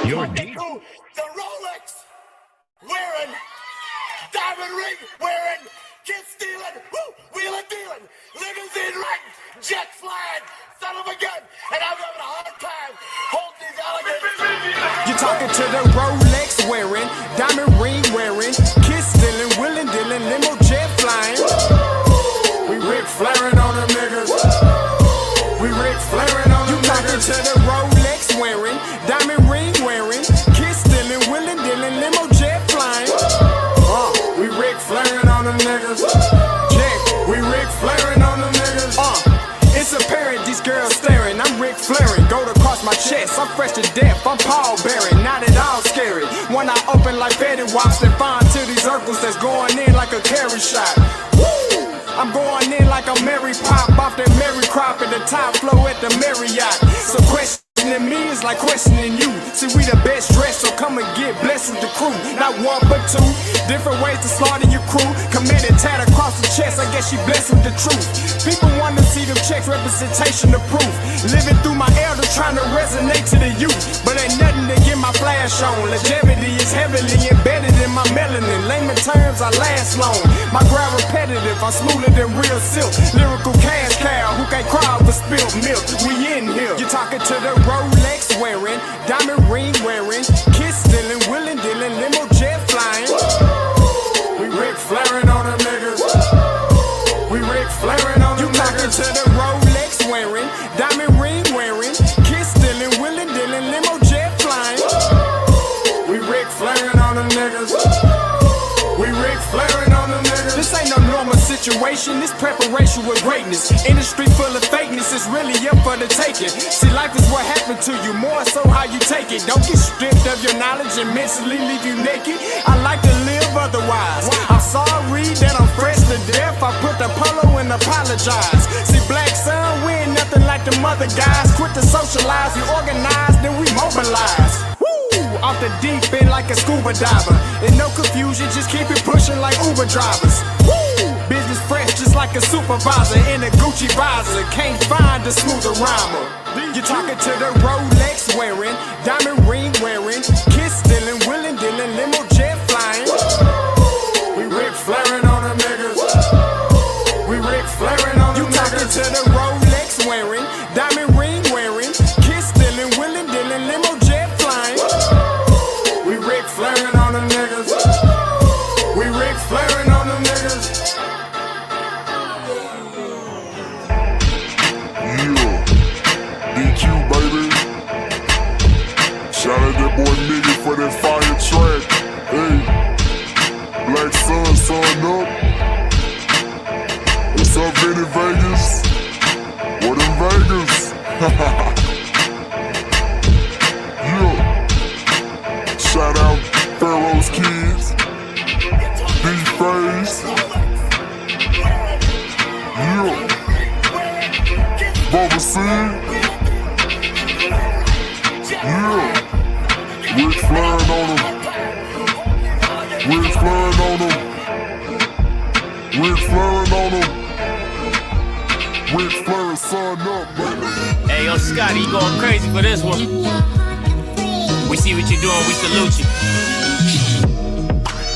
You're to the Rolex wearing, diamond ring wearing, kid stealing, wheeling dealing, limousine riding, jet flying, son of a gun, and I'm having a hard time holding these alligators. You're talking to the Rolex wearing, diamond ring wearing, kid stealing, wheeling dealing, limo jet flying. We Ric Flairing on them niggas. We Ric Flairing on them niggas. You talking to the Rolex wearing, diamond ring wearing, kid stealing, wheeling dealing, limo jet flying. We Ric Flairing on them niggas. Check, we Ric Flairing on them niggas. It's apparent these girls staring. I'm Ric Flairing, gold across my chest. I'm fresh to death, I'm Paul Bearing, not at all scary. When I open like Betty Wops and find to these circles that's going in like a carry shot. Woo! I'm going in like a Mary Pop off that Mary Crop at the top flow at the Marriott. So questioning me is like questioning you. See, we the best dressed, so come and get blessed with the crew. Not one but two, different ways to slaughter your crew. Committed tat across the chest, I guess she blessed with the truth. People want to see them checks, representation of proof. Living through my elders, trying to resonate to the youth. But ain't nothing to get my flash on. Longevity is heavily embedded in my melanin. Layman terms, I last long. My ground repetitive, I'm smoother than real silk. Lyrical cash cow, who can't cry over spilled milk. We in here. You're talking to the Rolex wearing, diamond ring wearing, kiss stealing, wheeling dealing, limo jet flying. We Ric Flairing on them niggas. We Ric Flairing on them niggas. You talking to the Rolex wearing, diamond ring wearing, kiss stealing, wheeling dealing, limo jet flying. We Ric Flairing on them niggas. We Ric Flairing on them niggas. This ain't no normal situation, this preparation with greatness. Industry full of fakeness, it's really up for the taking. See, life is what happened to you, more so how you take it. Don't get stripped of your knowledge and mentally leave you naked. I like to live otherwise. I'm sorry that I'm fresh to death. I put the polo and apologize. See, black son, we ain't nothing like the mother guys. Quit to socialize, we organize, then we mobilize. Off the deep end like a scuba diver. And no confusion, just keep it pushing like Uber drivers. Woo! Business fresh just like a supervisor in a Gucci visor. Can't find a smoother rhymer. You're talking to the Rolex wearing, diamond ring wearing, kiss stealing, wheeling dealing, limo jet flying. We Ric Flairing on them niggas. We Ric Flairing on them niggas. You talking to the Rolex wearing, diamond ring wearing, kiss stealing, wheeling dealing, limo jet flying. We Ric Flairing on them niggas. We Ric Flairing on them niggas. Yeah, DQ baby. Shout out that boy Nigga for that fire track. Hey, Black Sun, sun up. What's up, Vinny Vegas? What in Vegas? Yeah. Shout out Pharaoh's Kids, D-Phase, yeah, Moseby St, yeah, Ric Flairing on them, Ric Flairing on them, Ric Flairing on them, Ric Flairing, son up, baby. Hey, yo, Scotty, you going crazy for this one. We see what you're doing, we salute you.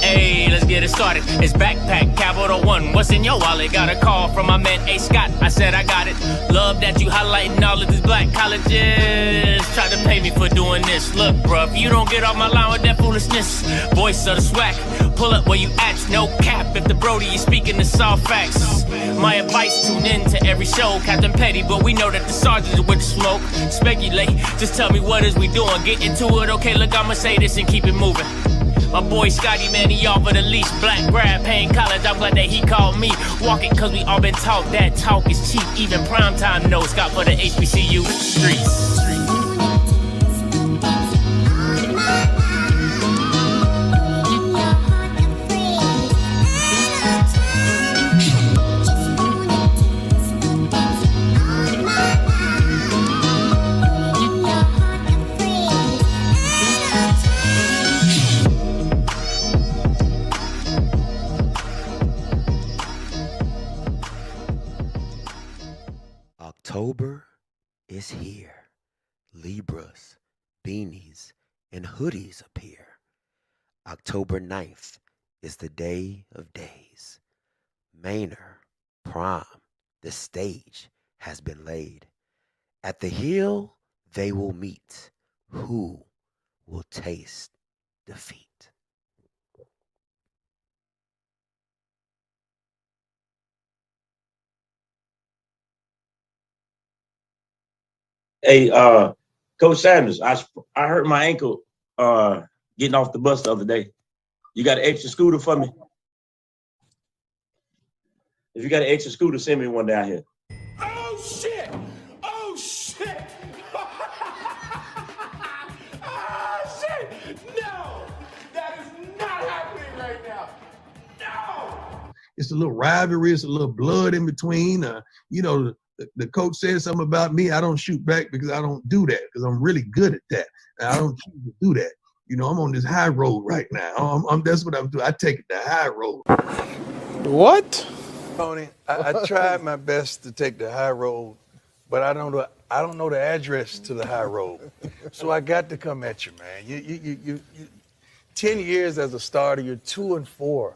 Hey, let's get it started. It's Backpack, Capital One. What's in your wallet? Got a call from my man A. Scott. I said I got it. Love that you highlighting all of these black colleges. Try to pay me for doing this. Look, bruh, if you don't get off my line with that foolishness, voice of the swag, pull up where you at, no cap. If the Brody is speaking the soft facts, my advice, tune in to every show. Captain Petty, but we know that the sergeant is with the smoke. Speculate, just tell me what is we doing. Get into it, okay, look, I'ma say this and keep it moving. My boy Scotty, man, he offered the least. Black grad, paying college, I'm glad that he called me. Walk it, cause we all been taught that talk is cheap. Even primetime knows Scott for the HBCU streets. October is here. Libras, beanies, and hoodies appear. October 9th is the day of days. Manor, prom, the stage has been laid. At the hill they will meet. Who will taste defeat? Hey, Coach Sanders, I hurt my ankle getting off the bus the other day. You got an extra scooter for me? If you got an extra scooter, send me one down here. Oh shit! Oh shit! Oh shit! No! That is not happening right now! No! It's a little rivalry, it's a little blood in between. You know, the coach said something about me. I don't shoot back because I don't do that, because I'm really good at that. And I don't choose to do that. You know, I'm on this high road right now. That's what I'm doing. I take it the high road. What? Tony, I tried my best to take the high road, but I don't know the address to the high road. So I got to come at you, man. You 10 years as a starter, you're 2-4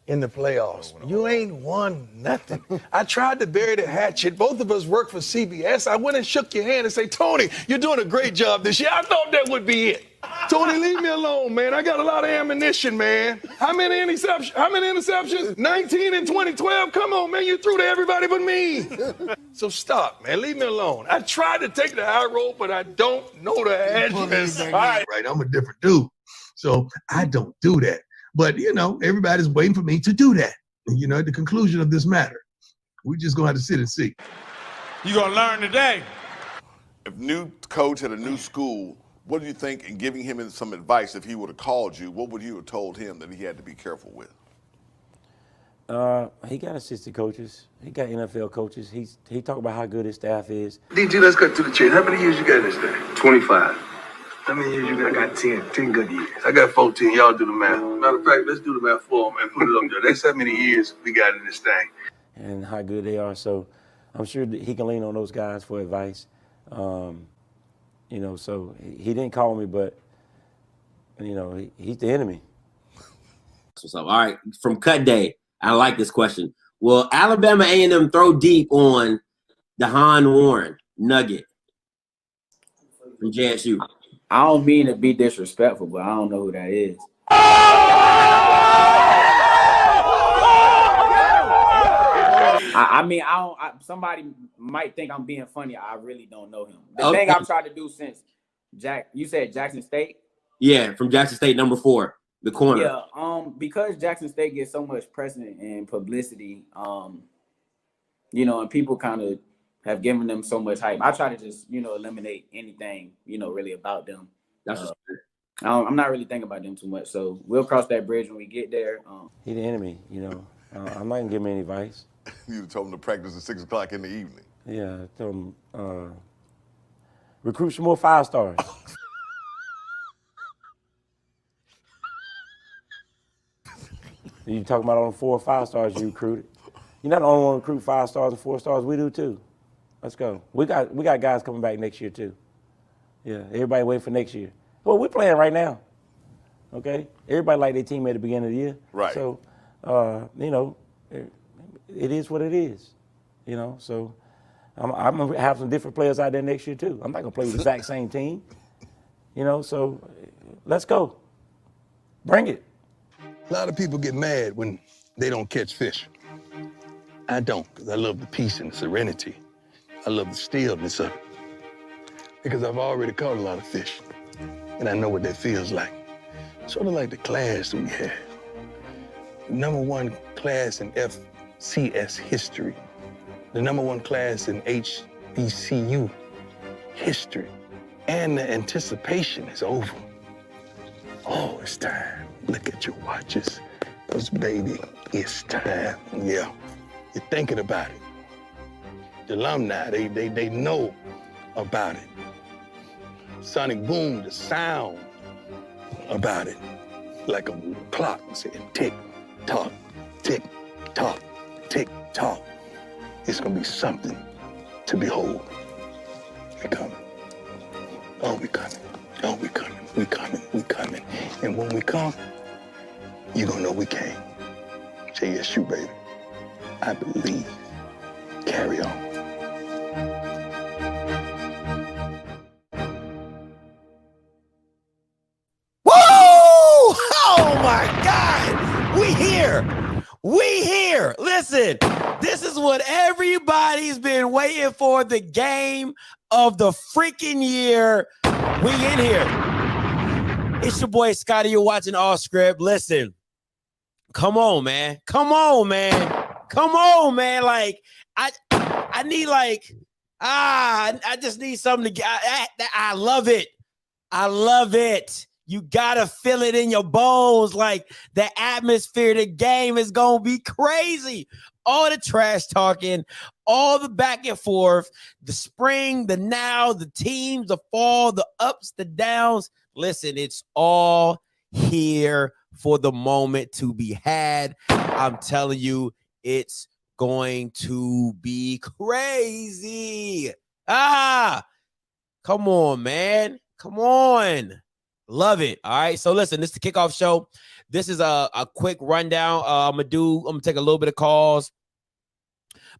in the playoffs. You ain't won nothing. I tried to bury the hatchet. Both of us work for CBS. I went and shook your hand and say, Tony, you're doing a great job this year. I thought that would be it. Tony, leave me alone, man. I got a lot of ammunition, man. How many interceptions? 19 in 2012? Come on, man. You threw to everybody but me. So stop, man. Leave me alone. I tried to take the high road, but I don't know the address. All right, I'm a different dude. So I don't do that. But, you know, everybody's waiting for me to do that. You know, at the conclusion of this matter, we just going to have to sit and see. You gonna learn today. If new coach at a new school, what do you think in giving him some advice, if he would have called you, what would you have told him that he had to be careful with? He got assistant coaches. He got NFL coaches. He talked about how good his staff is. DG, let's cut to the chase. How many years you got in this thing? 25. How many years you got? I got 10. 10 good years. I got 14. Y'all do the math. Matter of fact, let's do the math for them and put it up there. That's how many years we got in this thing. And how good they are. So I'm sure that he can lean on those guys for advice. You know, so he didn't call me, but, you know, he's the enemy. What's up? All right, from Cut Day, I like this question. Will Alabama A&M throw deep on DeHaan Warren Nugget from JSU? I don't mean to be disrespectful, but I don't know who that is. I mean, somebody might think I'm being funny. I really don't know him. The thing I've tried to do since you said Jackson State? Yeah, from Jackson State, number 4, the corner. Yeah, because Jackson State gets so much precedent and publicity, you know, and people kind of have given them so much hype. I try to just, you know, eliminate anything, you know, really about them. I'm not really thinking about them too much. So we'll cross that bridge when we get there. He's the enemy, you know. I'm not going to give him any advice. You told him to practice at 6 o'clock in the evening. Yeah, I told him, recruit some more 5 stars. You talking about all the 4 or 5 stars you recruited. You're not the only one to recruit 5 stars and 4 stars. We do too. Let's go. We got guys coming back next year too. Yeah, everybody waiting for next year. Well, we're playing right now. Okay, everybody like their team at the beginning of the year. Right. So, you know, it is what it is. You know, so I'm gonna have some different players out there next year too. I'm not gonna play with the exact same team. You know, so let's go. Bring it. A lot of people get mad when they don't catch fish. I don't, because I love the peace and the serenity. I love the stillness of it. Because I've already caught a lot of fish, and I know what that feels like. Sort of like the class we had. The #1 class in FCS history. The #1 class in HBCU history. And the anticipation is over. Oh, it's time. Look at your watches. Because, baby, it's time. Yeah, you're thinking about it. The alumni, they know about it. Sonic boom, the sound about it. Like a clock saying tick, tock, tick, tock, tick, tock. It's gonna be something to behold. We coming. Oh, we coming. Oh, we coming. We coming. And when we come, you're going to know we came. JSU, baby. I believe. Carry on. Woo! Oh my God! We here! We here! Listen, this is what everybody's been waiting for, the game of the freaking year. We in here. It's your boy Scotty. You're watching OFFScript. Listen, come on, man. Come on, man. Come on, man. Like, I need like, I just need something to get. I love it. I love it. You gotta feel it in your bones. Like, the atmosphere, the game is gonna be crazy. All the trash talking, all the back and forth, the spring, the now, the teams, the fall, the ups, the downs. Listen, it's all here for the moment to be had. I'm telling you, it's going to be crazy. Come on, man. Come on. Love it. All right. So listen, this is the kickoff show. This is a quick rundown. I'm gonna take a little bit of calls,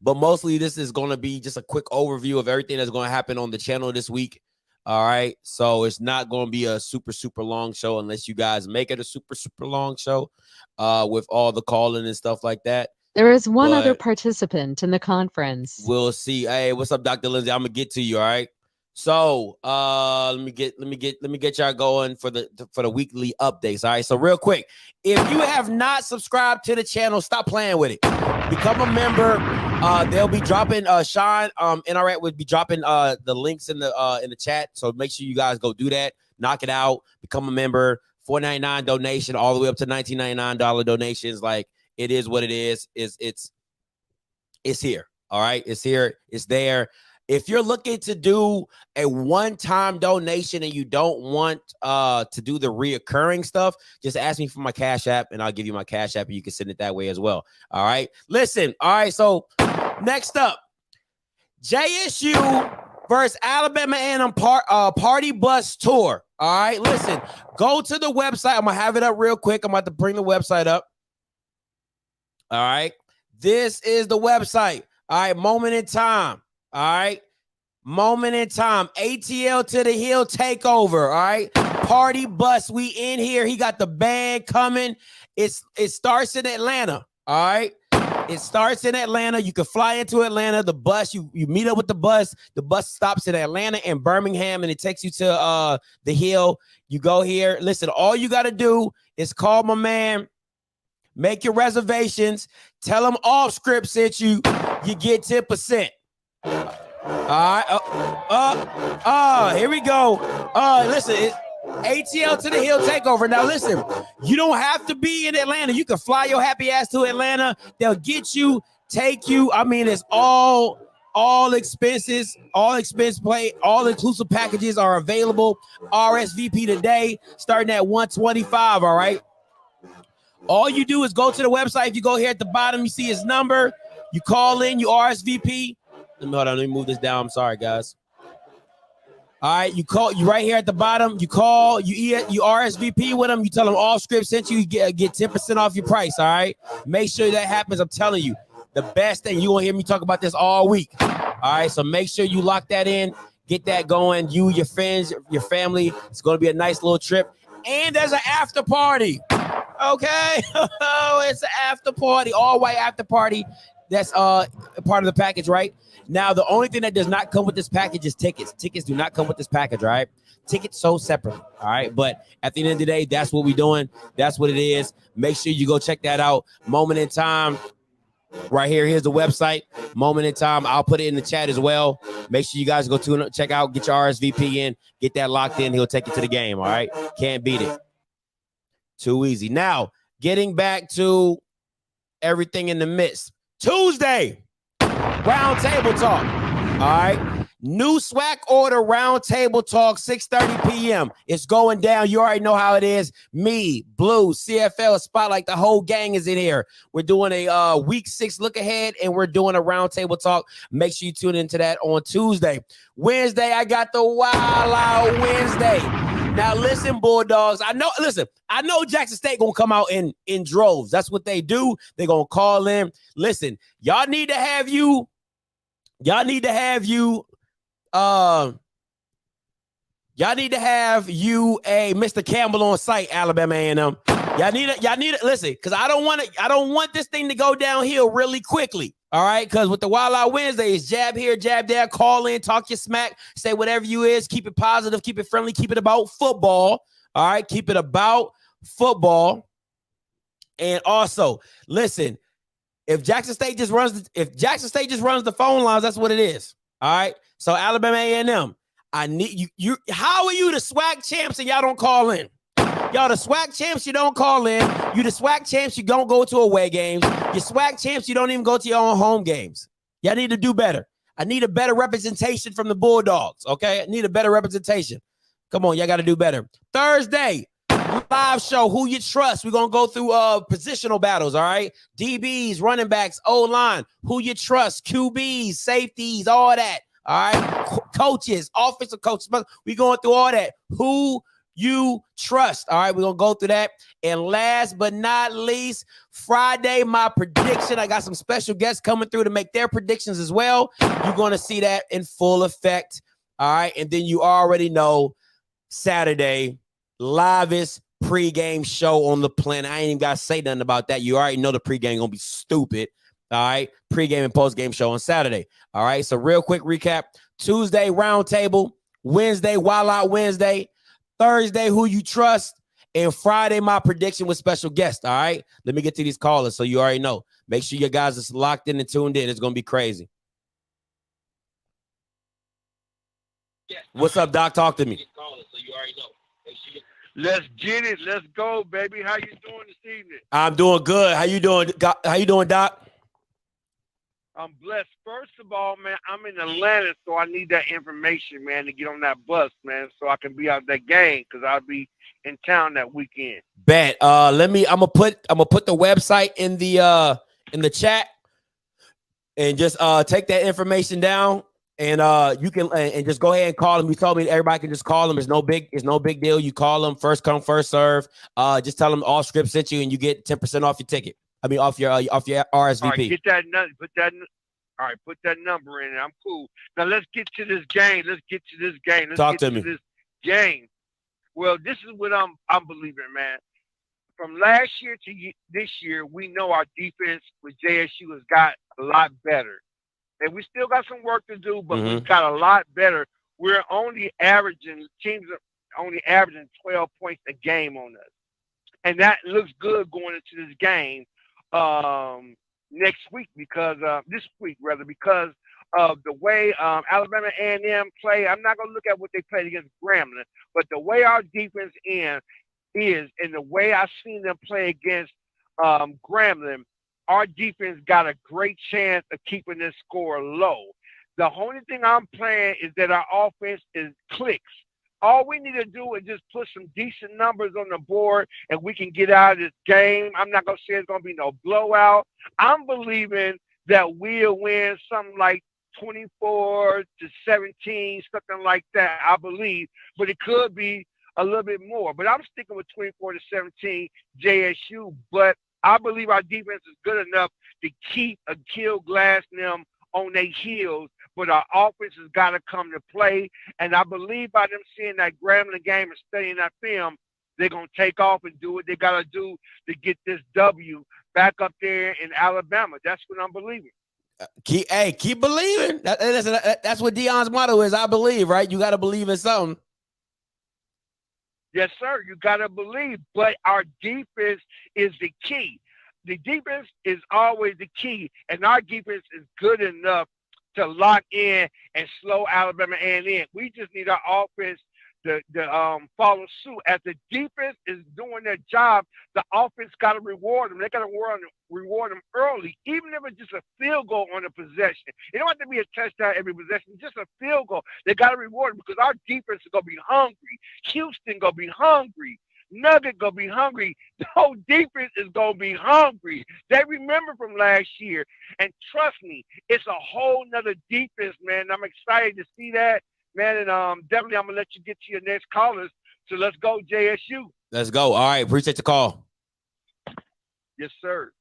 but mostly this is going to be just a quick overview of everything that's going to happen on the channel this week. All right. So it's not going to be a super, super long show unless you guys make it a super, super long show with all the calling and stuff like that. There is one other participant in the conference. We'll see. Hey, what's up, Dr. Lindsay? I'm gonna get to you. All right. So let me get y'all going for the weekly updates. All right. So real quick, if you have not subscribed to the channel, stop playing with it. Become a member. They'll be dropping Sean NRAT would be dropping the links in the chat. So make sure you guys go do that. Knock it out. Become a member. $4.99 donation all the way up to $19.99 donations. Like, it is what it is. It's here. All right. It's here. It's there. If you're looking to do a one-time donation and you don't want to do the reoccurring stuff, just ask me for my Cash App and I'll give you my Cash App and you can send it that way as well. All right. Listen. All right. So next up, JSU versus Alabama A&M Party Bus Tour. All right. Listen, go to the website. I'm going to have it up real quick. I'm about to bring the website up. All right. This is the website. All right. Moment in time. All right. Moment in time. ATL to the Hill takeover. All right. Party bus. We in here. He got the band coming. It starts in Atlanta. All right. It starts in Atlanta. You can fly into Atlanta. The bus, you meet up with the bus. The bus stops in Atlanta and Birmingham, and it takes you to the Hill. You go here. Listen, all you got to do is call my man. Make your reservations. Tell them OFFScript sent you. You get 10%. All right. Here we go. Listen, it's ATL to the Hill takeover. Now, listen, you don't have to be in Atlanta. You can fly your happy ass to Atlanta. They'll get you, take you. I mean, it's all expenses, all expense play, all inclusive packages are available. RSVP today, starting at $125. All right. All you do is go to the website. If you go here at the bottom, you see his number. You call in, you RSVP. Let me move this down. I'm sorry, guys. All right, you right here at the bottom. You call, you RSVP with them. You tell them OFFScript sent you. You get 10% off your price. All right, make sure that happens. I'm telling you, the best thing. You won't hear me talk about this all week. All right, so make sure you lock that in, get that going. You, your friends, your family. It's going to be a nice little trip. And there's an after party. Okay, it's an after party, all white after party. That's part of the package, right? Now, the only thing that does not come with this package is tickets. Tickets do not come with this package, right? Tickets sold separately, all right? But at the end of the day, that's what we're doing. That's what it is. Make sure you go check that out. Moment in time, right here. Here's the website. Moment in time. I'll put it in the chat as well. Make sure you guys go to check out, get your RSVP in, get that locked in. He'll take you to the game, all right? Can't beat it. Too easy. Now, getting back to everything in the midst. Tuesday, round table talk. All right. New SWAC order round table talk, 6:30 p.m. It's going down. You already know how it is. Me, Blue, CFL, Spotlight, the whole gang is in here. We're doing a week 6 look ahead, and we're doing a round table talk. Make sure you tune into that on Tuesday. Wednesday, I got the Wild Out Wednesday. Now listen, Bulldogs. I know Jackson State gonna come out in droves. That's what they do. They're gonna call in. Listen, y'all need to have you a Mr. Campbell on site, Alabama A&M. Y'all need to listen, because I don't want this thing to go downhill really quickly. All right, because with the Wild Out Wednesdays, jab here, jab there, call in, talk your smack, say whatever you is, keep it positive, keep it friendly, keep it about football. All right, keep it about football. And also, listen, if Jackson State just runs the phone lines, that's what it is. All right. So Alabama A&M, I need you. How are you the SWAC champs and y'all don't call in? Y'all the SWAC champs, you don't call in. You the SWAC champs, you don't go to away games. You SWAC champs, you don't even go to your own home games. Y'all need to do better. I need a better representation from the Bulldogs, okay? I need a better representation. Come on, y'all got to do better. Thursday, live show, Who You Trust. We're going to go through positional battles, all right? DBs, running backs, O-line, who you trust, QBs, safeties, all that, all right? Coaches, offensive coaches. We're going through all that. Who you trust. All right, we're going to go through that. And last but not least, Friday, my prediction. I got some special guests coming through to make their predictions as well. You're going to see that in full effect. All right, and then you already know Saturday, livest pregame show on the planet. I ain't even got to say nothing about that. You already know the pregame going to be stupid. All right, pregame and postgame show on Saturday. All right, so real quick recap. Tuesday, roundtable. Wednesday, Wild Out Wednesday. Thursday, Who You Trust, and Friday, my prediction with special guest, all right? Let me get to these callers so you already know. Make sure you guys are locked in and tuned in. It's going to be crazy. What's up, Doc? Talk to me. Let's get it. Let's go, baby. How you doing this evening? I'm doing good. How you doing? How you doing, Doc? I'm blessed. First of all, man, I'm in Atlanta, so I need that information, man, to get on that bus, man, so I can be out that game because I'll be in town that weekend. Bet. I'm gonna put the website in the chat and just take that information down. And you can and just go ahead and call them. You told me everybody can just call them. It's no big deal. You call them, first come, first serve. Just tell them OFFScript sent you, and you get 10% off your ticket. I mean, off your RSVP. All right, get that number. Put that number in. I'm cool. Now let's get to this game. Talk to me. This game. Well, this is what I'm believing, man. From last year to this year, we know our defense with JSU has got a lot better, and we still got some work to do, but we've got a lot better. Teams are only averaging 12 points a game on us, and that looks good going into this game. Next week because of the way Alabama A&M play. I'm not going to look at what they played against Grambling, but the way our defense is and the way I've seen them play against Grambling, our defense got a great chance of keeping this score low. The only thing I'm playing is that our offense is clicks. All we need to do is just put some decent numbers on the board and we can get out of this game. I'm not going to say it's going to be no blowout. I'm believing that we'll win something like 24-17, something like that, I believe. But it could be a little bit more. But I'm sticking with 24-17 JSU. But I believe our defense is good enough to keep Akil Glass and them on their heels, but our offense has got to come to play. And I believe by them seeing that Grambling game and studying that film, they're going to take off and do what they got to do to get this W back up there in Alabama. That's what I'm believing. Keep believing. That's what Deion's motto is. I believe, right? You got to believe in something. Yes, sir. You got to believe. But our defense is the key. The defense is always the key, and our defense is good enough to lock in and slow Alabama A&M. We just need our offense to follow suit. As the defense is doing their job, the offense got to reward them. They got to reward them early, even if it's just a field goal on a possession. It don't have to be a touchdown every possession, just a field goal. They got to reward them because our defense is going to be hungry. Houston going to be hungry. Nugget gonna be hungry. The whole defense is gonna be hungry. They remember from last year, and trust me, it's a whole nother defense, man. I'm excited to see that, man. And definitely, I'm gonna let you get to your next callers So let's go JSU. Let's go. All right. Appreciate the call. Yes, sir.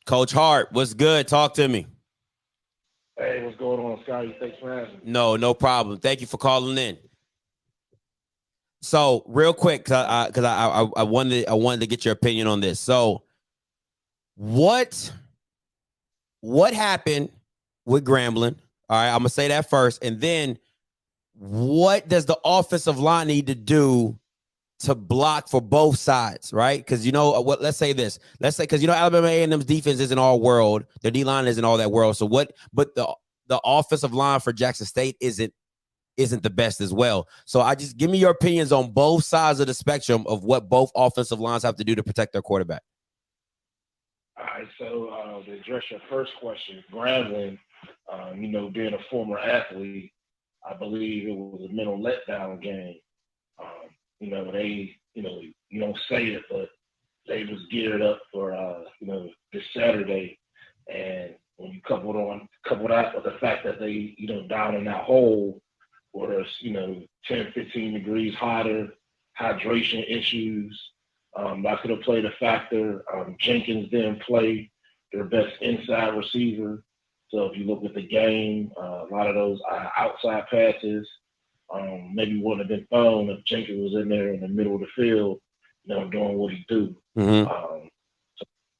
Coach Hart, what's good? Talk to me. Hey, what's going on, Scotty? Thanks for having me. No problem. Thank you for calling in. So real quick, cause I wanted to get your opinion on this. So what happened with Grambling? All right, I'm gonna say that first, and then what does the offensive line need to do to block for both sides, right? Because you know what? Let's say this. Let's say because you know Alabama A&M's defense isn't all world. Their D line isn't all that world. So what? But the offensive line for Jackson State isn't the best as well. So I just give me your opinions on both sides of the spectrum of what both offensive lines have to do to protect their quarterback. All right, so to address your first question, Grambling, you know, being a former athlete, I believe it was a mental letdown game. You know, they, you know, you don't say it, but they was geared up for, you know, this Saturday. And when you couple that with the fact that they, you know, down in that hole where it's, you know, 10, 15 degrees hotter, hydration issues, that could have played a factor. Jenkins didn't play their best inside receiver. So if you look at the game, a lot of those outside passes, maybe wouldn't have been thrown if Jenkins was in there in the middle of the field, you know, doing what he do. So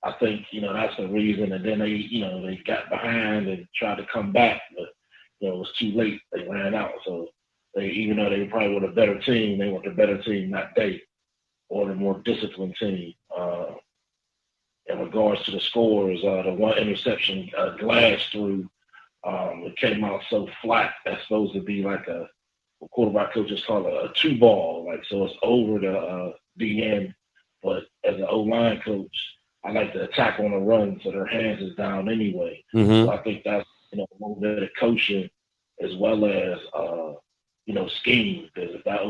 I think, you know, that's the reason. And then they, you know, they got behind and tried to come back, but, you know, it was too late. They ran out. So they, even though they probably were a better team, they weren't the better team that day or the more disciplined team. In regards to the scores, the one interception Glass threw, it came out so flat. That's supposed to be like a quarterback coaches call it a two ball, like so it's over the DN. But as an O-line coach, I like to attack on the run so their hands is down anyway. So I think that's, you know, a little bit of coaching as well as you know, scheme. Because if that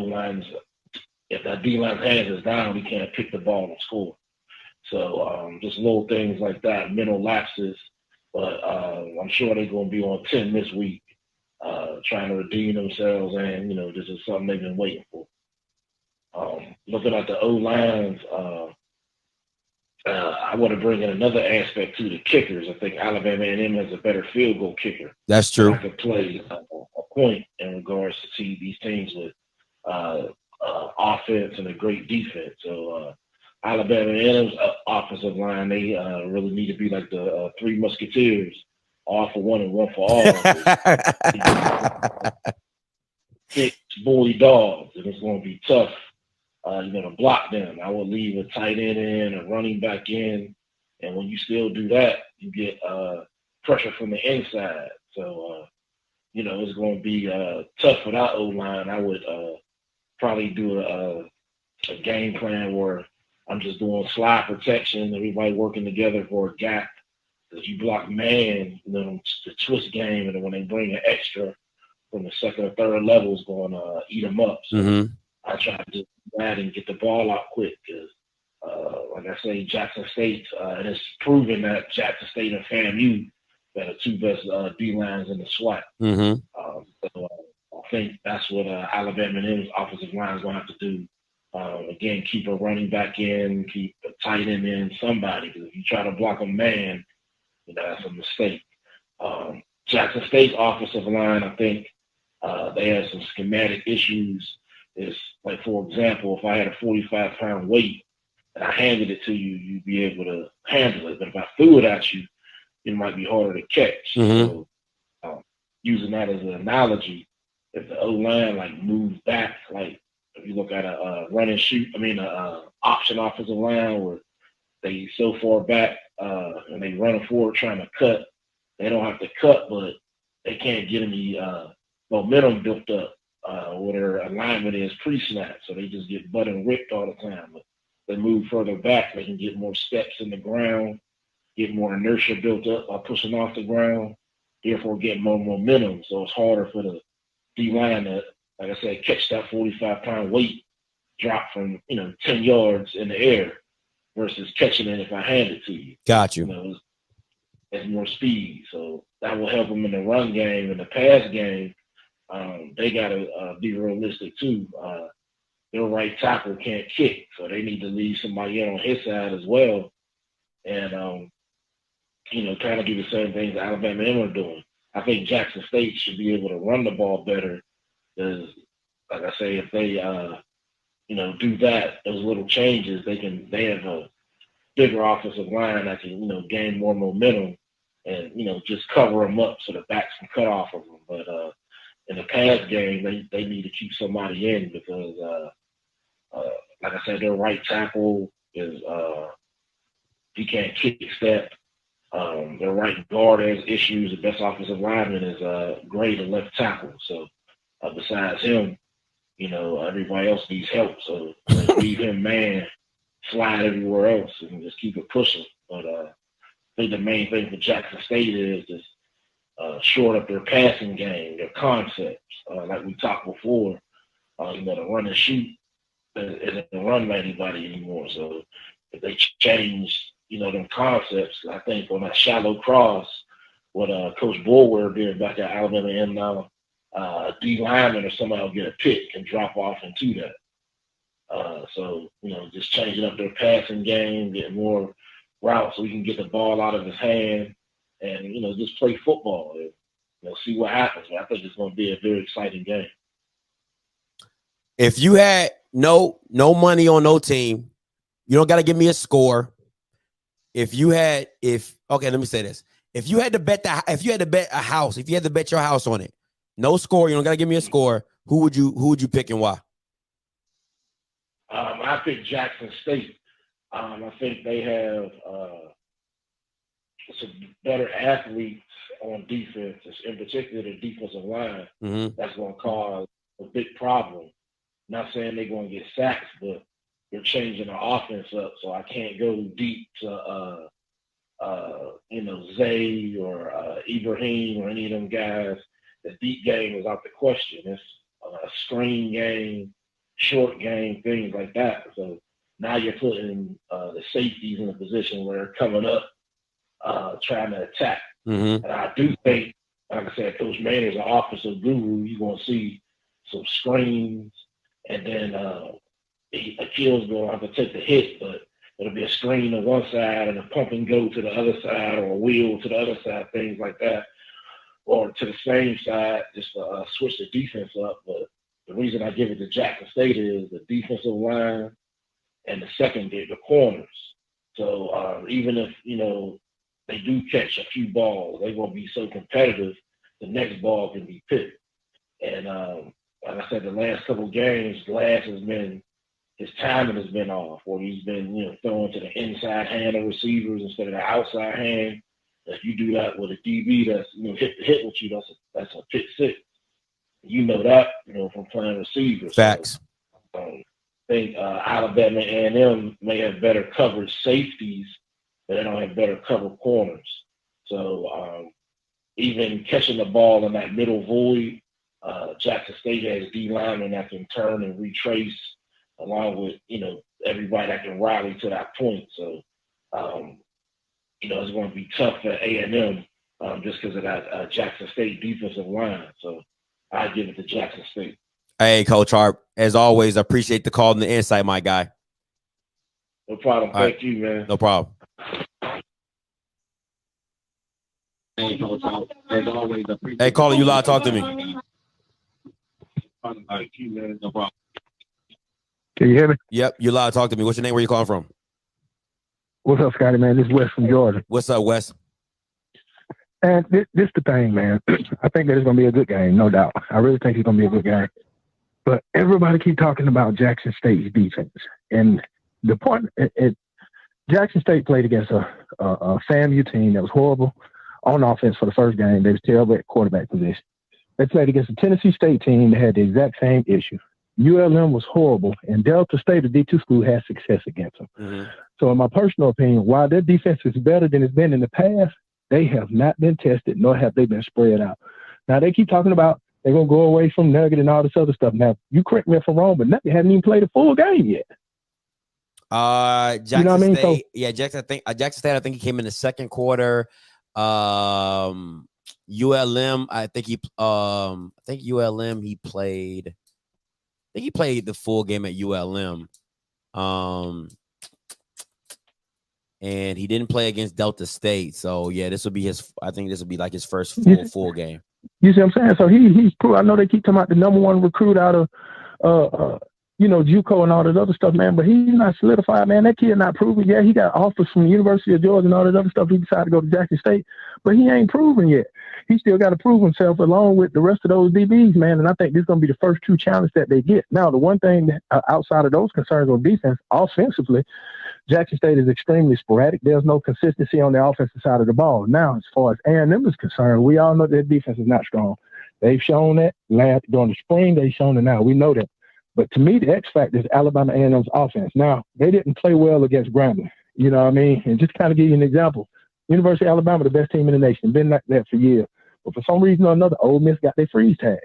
D-line's hands is down, we can't pick the ball and score. So just little things like that, mental lapses. But I'm sure they're going to be on 10 this week, trying to redeem themselves. And, you know, this is something they've been waiting for. Looking at the O-lines, I want to bring in another aspect to the kickers. I think Alabama A&M has a better field goal kicker. That's true. I could play a point in regards to see these teams with offense and a great defense. So Alabama A&M's offensive line, they really need to be like the Three Musketeers, all for one and one for all. Six bully dogs, and it's going to be tough. You know, to block them. I would leave a tight end in, a running back in, and when you still do that, you get pressure from the inside. So, you know, it's going to be tough for that O-line. I would probably do a game plan where I'm just doing slide protection, everybody working together for a gap. If you block man, you know, the twist game, and when they bring an extra from the second or third level is going to eat them up. So I try to do that and get the ball out quick because, like I say, Jackson State, and it's proven that Jackson State and FAMU are the two best D-lines in the SWAT. So I think that's what Alabama and offensive line is going to have to do. Again, keep a running back in, keep a tight end in, somebody. Because if you try to block a man, you know, that's a mistake. Jackson State's offensive line, I think they have some schematic issues. It's like, for example, if I had a 45-pound weight and I handed it to you, you'd be able to handle it. But if I threw it at you, it might be harder to catch. So using that as an analogy, if the O-line like moves back, like if you look at a run and shoot, option offensive line where they so far back and they run forward trying to cut, they don't have to cut, but they can't get any momentum built up where their alignment is pre-snap. So they just get butt and ripped all the time. But they move further back, they can get more steps in the ground, get more inertia built up by pushing off the ground, therefore get more momentum. So it's harder for the D-line to, like I said, catch that 45-pound weight drop from, 10 yards in the air versus catching it if I hand it to you. Got you. has more speed. So that will help them in the run game. In the pass game, they got to be realistic too. Their right tackle can't kick, so they need to leave somebody in on his side as well. And, you know, kind of do the same things Alabama and are doing. I think Jackson State should be able to run the ball better because, like I say, if they, you know, do that, those little changes, they have a bigger offensive line that can, you know, gain more momentum and, you know, just cover them up so the backs can cut off of them. But in the pass game, they need to keep somebody in because, like I said, their right tackle is he can't kick step. Their right guard has issues. The best offensive lineman is great at left tackle. So besides him, you know, everybody else needs help. So leave him man, slide everywhere else, and just keep it pushing. But I think the main thing for Jackson State is just short up their passing game, their concepts. Like we talked before, you know, the run and shoot isn't run by anybody anymore. So if they change, you know, them concepts, I think on that shallow cross, what Coach Bulwer did back at Alabama and now D lineman or somebody will get a pick and drop off into that. So, you know, just changing up their passing game, getting more routes so we can get the ball out of his hand and, you know, just play football and, you know, see what happens. I think it's going to be a very exciting game. If you had no money on no team, you don't got to give me a score. If you had let me say this. If you had to bet a house, if you had to bet your house on it, no score, you don't got to give me a score. Who would you pick and why? I picked Jackson State. I think they have some better athletes on defense, in particular the defensive line. That's going to cause a big problem. Not saying they're going to get sacks, but they're changing the offense up, so I can't go deep to you know, Zay or Ibrahim or any of them guys. The deep game is out the question. It's a screen game, short game, things like that. So now you're putting the safeties in a position where they're coming up, trying to attack. And I do think, like I said, Coach Maynard's an offensive guru. You're going to see some screens, and then Akil's going to have to take the hit, but it'll be a screen on one side and a pump and go to the other side, or a wheel to the other side, things like that, or to the same side, just to switch the defense up. But the reason I give it to Jackson State is the defensive line and the secondary, the corners. So even if, you know, they do catch a few balls, they're going to be so competitive, the next ball can be picked. And like I said, the last couple of games, Glass his timing has been off, or he's been, you know, throwing to the inside hand of receivers instead of the outside hand. If you do that with a DB that's, you know, hit with you, that's a pick six. You know that, you know, from playing receivers. Facts. So, I think Alabama A&M may have better coverage safeties, but they don't have better cover corners. So even catching the ball in that middle void, Jackson State has D linemen that can turn and retrace, along with, you know, everybody that can rally to that point. So, you know, it's going to be tough for A&M just because of that Jackson State defensive line. So I give it to Jackson State. Hey, Coach Harp, as always, I appreciate the call and the insight, my guy. No problem. Thank you, man. No problem. Hey, Coach Harp, as always, appreciate. Hey, caller, you live, talk to me. Thank you, man. No problem. Can you hear me? Yep, you live, talk to me. What's your name? Where you calling from? What's up, Scotty, man? This is Wes from Georgia. What's up, Wes? And this the thing, man. I think that it's going to be a good game, no doubt. I really think it's going to be a good game. But everybody keep talking about Jackson State's defense. And the point, Jackson State played against a FAMU team that was horrible on offense for the first game. They was terrible at quarterback position. They played against a Tennessee State team that had the exact same issue. ULM was horrible, and Delta State, a D2 school, had success against them. So in my personal opinion, while their defense is better than it's been in the past, they have not been tested, nor have they been spread out. Now, they keep talking about they're going to go away from Nugget and all this other stuff. Now, you correct me if I'm wrong, but Nugget hasn't even played a full game yet. Jackson you know what I mean? State, Jackson State, I think he came in the second quarter. ULM, I think ULM he played. I think he played the full game at ULM. And he didn't play against Delta State. So yeah, this will be his. I think this will be like his first full game. You see what I'm saying? So he's cool. I know they keep talking about the #1 recruit out of JUCO and all that other stuff, man. But he's not solidified, man. That kid not proven. Yeah, he got offers from the University of Georgia and all that other stuff. He decided to go to Jackson State, but he ain't proven yet. He still got to prove himself along with the rest of those DBs, man. And I think this is going to be the first true challenge that they get. Now, the one thing outside of those concerns on defense, offensively, Jackson State is extremely sporadic. There's no consistency on the offensive side of the ball. Now, as far as A&M is concerned, we all know their defense is not strong. They've shown that during the spring. They've shown it now. We know that. But to me, the X factor is Alabama A&M's offense. Now, they didn't play well against Grambling. You know what I mean? And just kind of give you an example. University of Alabama, the best team in the nation, been like that for years. But for some reason or another, Ole Miss got their freeze tag.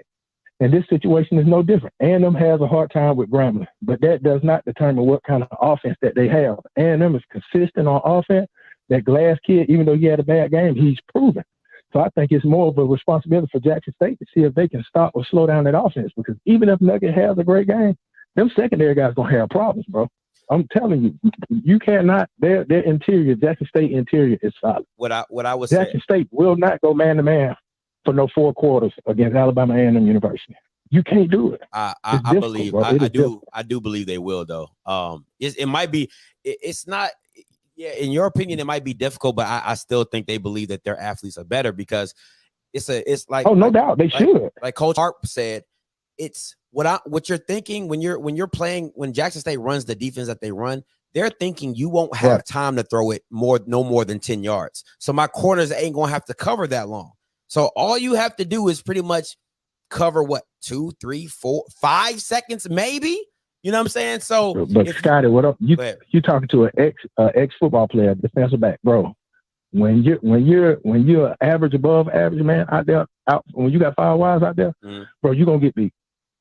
And this situation is no different. A&M has a hard time with Grambling, but that does not determine what kind of offense that they have. A&M is consistent on offense. That Glass kid, even though he had a bad game, he's proven. So I think it's more of a responsibility for Jackson State to see if they can stop or slow down that offense, because even if Nugget has a great game, them secondary guys going to have problems, bro. I'm telling you, you cannot. Their interior, Jackson State interior is solid. What I would Jackson State will not go man-to-man for no 4 quarters against Alabama A&M University. You can't do it. I believe I do believe they will though. It might be. It's not. Yeah, in your opinion, it might be difficult, but I still think they believe that their athletes are better because it's like. Oh, no doubt they should. Like Coach Harp said, it's what you're thinking when you're playing, when Jackson State runs the defense that they run. They're thinking you won't have time to throw it no more than 10 yards. So my corners ain't gonna have to cover that long. So all you have to do is pretty much cover what 2, 3, 4, 5 seconds, maybe. You know what I'm saying? So, but Scotty, what up? You talking to an ex football player, defensive back, bro? When you're average, above average man out there, when you got 5 wides out there, bro, you're gonna get beat.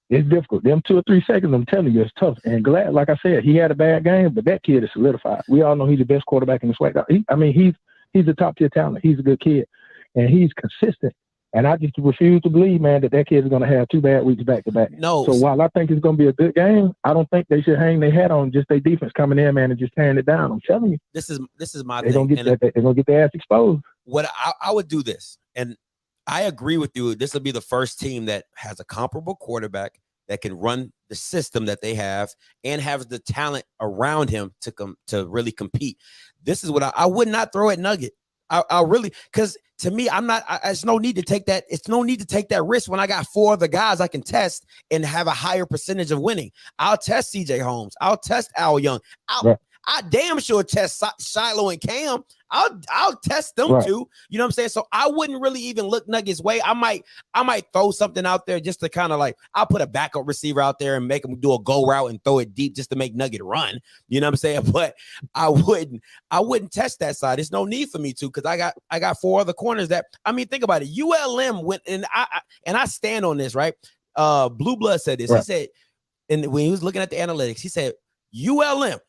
It's difficult. Them 2 or 3 seconds, I'm telling you, it's tough. And glad, like I said, he had a bad game, but that kid is solidified. We all know he's the best quarterback in the SWAC. He's a top tier talent. He's a good kid. And he's consistent. And I just refuse to believe, man, that kid is going to have 2 bad weeks back to back. No. So while I think it's going to be a good game, I don't think they should hang their hat on just their defense coming in, man, and just tearing it down. I'm telling you. This is my they're thing. They're going to get their ass exposed. What I would do this, and I agree with you. This will be the first team that has a comparable quarterback that can run the system that they have and has the talent around him to really compete. This is what I would not throw at Nugget. I really, because to me, it's no need to take that. It's no need to take that risk when I got 4 other guys I can test and have a higher percentage of winning. I'll test CJ Holmes. I'll test Al Young. I damn sure test Shiloh and Cam. I'll test them too. You know what I'm saying? So I wouldn't really even look Nuggets' way. I might throw something out there just to kind of like, I'll put a backup receiver out there and make him do a go route and throw it deep just to make Nugget run. You know what I'm saying? But I wouldn't test that side. There's no need for me to, because I got 4 other corners that, I mean, think about it. ULM went, and I stand on this, right? Blue Blood said this. He said, and when he was looking at the analytics, he said ULM.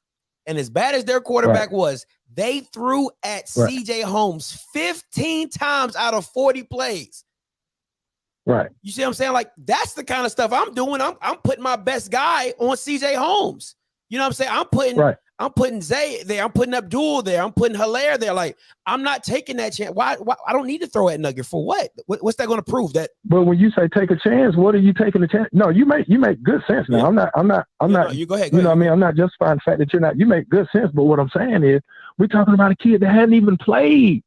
And as bad as their quarterback was, they threw at CJ Holmes 15 times out of 40 plays. Right. You see what I'm saying? Like, that's the kind of stuff I'm doing. I'm putting my best guy on CJ Holmes. You know what I'm saying? I'm putting Zay there. I'm putting Abdul there. I'm putting Hilaire there. Like, I'm not taking that chance. Why? I don't need to throw at Nugget for what? What's that going to prove? That? But when you say take a chance, what are you taking a chance? No, you make good sense. Now, I'm not. You go ahead. What I mean? I'm not justifying the fact that you're not. You make good sense. But what I'm saying is, we're talking about a kid that hadn't even played.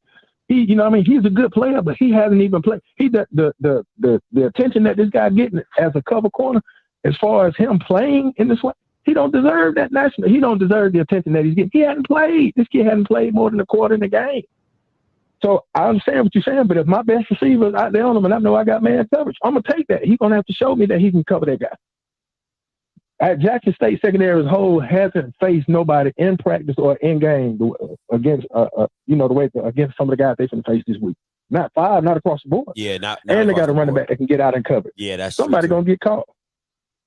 You know what I mean? He's a good player, but he hasn't even played. The attention that this guy getting as a cover corner, as far as him playing in this way, he don't deserve that national. He don't deserve the attention that he's getting. He hadn't played. This kid hadn't played more than a quarter in the game. So I understand what you're saying, but if my best receiver is out there on him and I know I got man coverage, I'm going to take that. He's going to have to show me that he can cover that guy. At Jackson State secondary as a whole hasn't faced nobody in practice or in game against, against some of the guys they can face this week. Not 5, not across the board. Yeah, not and they got a running back that can get out and cover. Yeah, that's somebody going to get caught.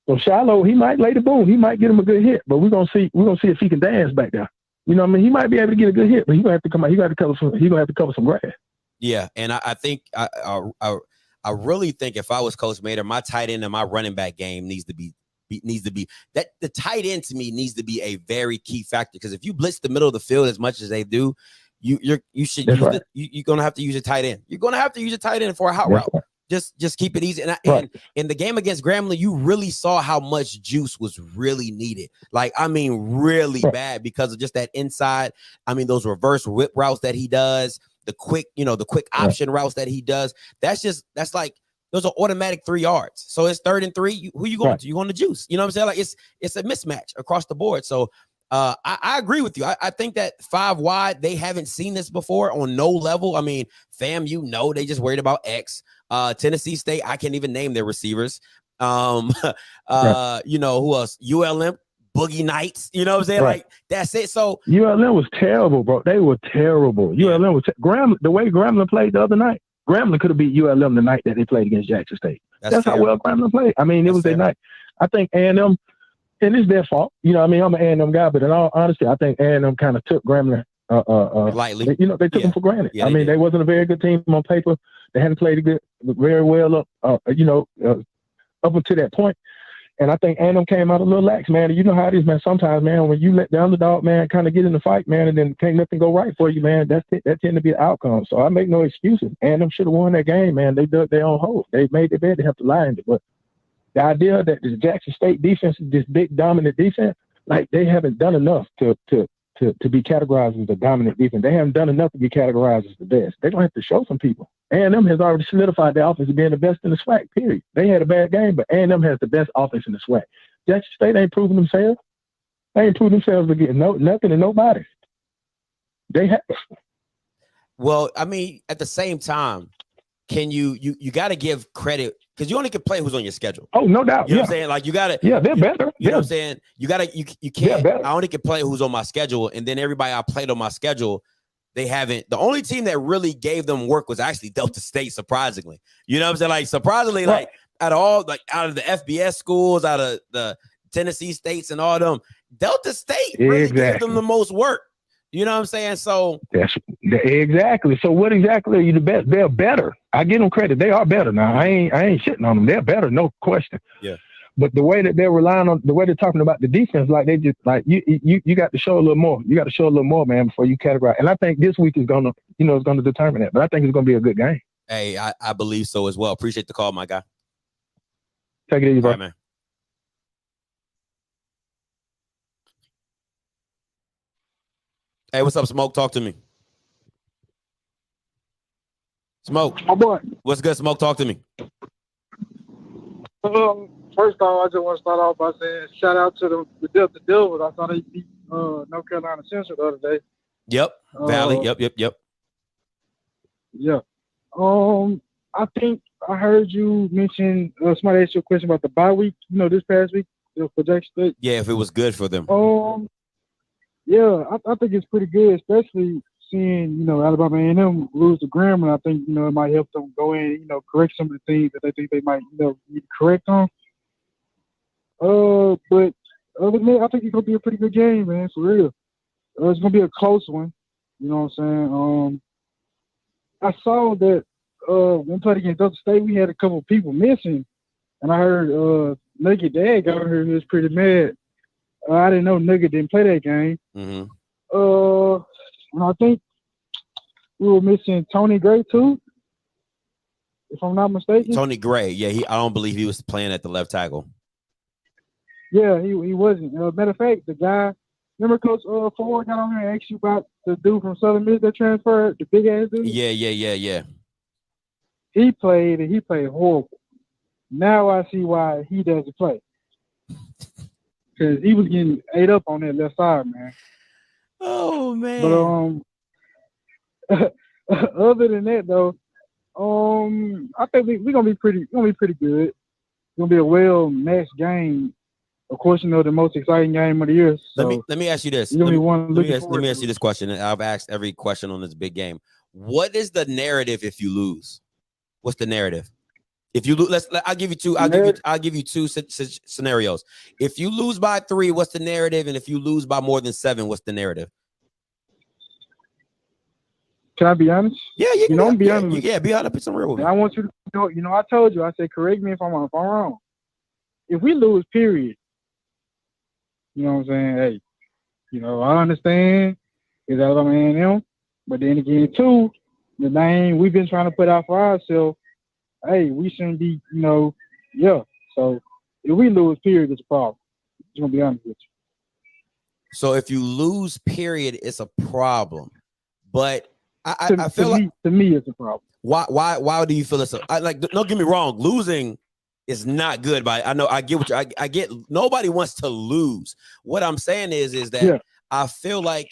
So Shiloh, he might lay the boom. He might get him a good hit, but we're gonna see if he can dance back there. You know what I mean? He might be able to get a good hit, but he's gonna have to come out. He's gonna have to cover some grass. Yeah, and I think I really think if I was Coach Mater, my tight end and my running back game needs to be that the tight end to me needs to be a very key factor, because if you blitz the middle of the field as much as they do, you should That's use right. you're gonna have to use a tight end. You're gonna have to use a tight end for a hot That's route. right. Just keep it easy. And Right. in the game against Grambling, you really saw how much juice was really needed. Like, I mean, really Right. bad, because of just that inside. I mean, those reverse whip routes that he does, the quick option routes that he does. That's like, those are automatic 3 yards. So it's 3rd and 3. Who you going Right. to? You going to juice? You know what I'm saying? Like, it's a mismatch across the board. So I agree with you. I think that 5 wide, they haven't seen this before on no level. I mean, FAM, they just worried about X. Tennessee State, I can't even name their receivers. Who else? ULM, Boogie Nights. You know what I'm saying? Right. Like, that's it. So ULM was terrible, bro. They were terrible. ULM was the way Grambling played the other night. Grambling could have beat ULM the night that they played against Jackson State. That's how well Grambling played. I mean, it was their night. I think A&M, and it's their fault. You know, I mean, I'm an A&M guy, but in all honesty, I think A&M kind of took Grambling lightly. They took them for granted. Yeah, I mean, they wasn't a very good team on paper. They hadn't played very well up until that point. And I think A&M came out a little lax, man. And you know how it is, man. Sometimes, man, when you let the underdog, man, kind of get in the fight, man, and then can't nothing go right for you, man, that tend to be the outcome. So I make no excuses. A&M should have won that game, man. They dug their own hole. They made their bed. They have to lie in it. But the idea that the Jackson State defense is this big dominant defense, like, they haven't done enough to be categorized as a dominant defense. They haven't done enough to be categorized as the best. They're going to have to show some people. A&M has already solidified their offense as being the best in the SWAC, period. They had a bad game, but A&M has the best offense in the SWAC. Jackson State ain't proven themselves. They ain't proven themselves against nothing and nobody. They have. Well, I mean, at the same time, can you got to give credit, because you only can play who's on your schedule. Oh, no doubt. You know what I'm saying? Like, you got to. Yeah, they're better. You know what I'm saying? You can't. I only can play who's on my schedule, and then everybody I played on my schedule, they haven't. The only team that really gave them work was actually Delta State, surprisingly. You know what I'm saying? Like, surprisingly, like, out of the FBS schools, out of the Tennessee States and all them, Delta State really gave them the most work. You know what I'm saying? So that's exactly. So what exactly are you the best? They're better. I give them credit. They are better now. I ain't shitting on them. They're better, no question. Yeah. But the way that they're relying on, the way they're talking about the defense, like, they just, like, you got to show a little more. You got to show a little more, man, before you categorize. And I think this week is gonna determine that. But I think it's gonna be a good game. Hey, I believe so as well. Appreciate the call, my guy. Take it easy, bro. All right, man. Hey, what's up, Smoke? Talk to me. Smoke. My boy. What's good, Smoke? Talk to me. First off, I just want to start off by saying shout out to the Delta Devils. I saw they beat North Carolina Central the other day. Yep. Valley. Yep. Yeah. I think I heard you mention somebody asked you a question about the bye week. You know, this past week for Jackson State. Yeah, if it was good for them. Yeah, I think it's pretty good, especially seeing, Alabama A&M lose to Grambling. I think, it might help them go in, correct some of the things that they think they might, need to correct on. But other than that, I think it's gonna be a pretty good game, man, for real. It's gonna be a close one. You know what I'm saying? I saw that when we played against Delta State, we had a couple of people missing, and I heard Nugget Dad got here. He was pretty mad. I didn't know Nugget didn't play that game. Mm-hmm. And I think we were missing Tony Gray too, if I'm not mistaken. Tony Gray, yeah, I don't believe he was playing at the left tackle. Yeah, he wasn't. Matter of fact, the guy, remember Coach Ford got on here and asked you about the dude from Southern Miss that transferred, the big ass dude? Yeah. He played, and he played horrible. Now I see why he doesn't play. Because he was getting ate up on that left side, man. Oh, man. But other than that, though, I think we're gonna be pretty good. It's gonna be a well-matched game. Of course, the most exciting game of the year. So let me ask you this. Let me ask you this question. And I've asked every question on this big game. What is the narrative if you lose? What's the narrative? If you lose, I'll give you two. I'll give you two scenarios. If you lose by 3, what's the narrative? And if you lose by more than 7, what's the narrative? Can I be honest? Yeah, you can. I'm be Yeah, honest with yeah, be 100% real with And me. I want you to know, I told you, I said, correct me if I'm wrong. If we lose, period, you know what I'm saying? Hey, I understand it's Alabama A&M, but then again, too, the name we've been trying to put out for ourselves, hey, we shouldn't be, yeah. So if we lose, period, it's a problem. I'm gonna be honest with you. So if you lose, period, it's a problem. But I feel like to me, it's a problem. Why do you feel it's like? Don't get me wrong, losing is not good. But I get what I get. Nobody wants to lose. What I'm saying is that I feel like,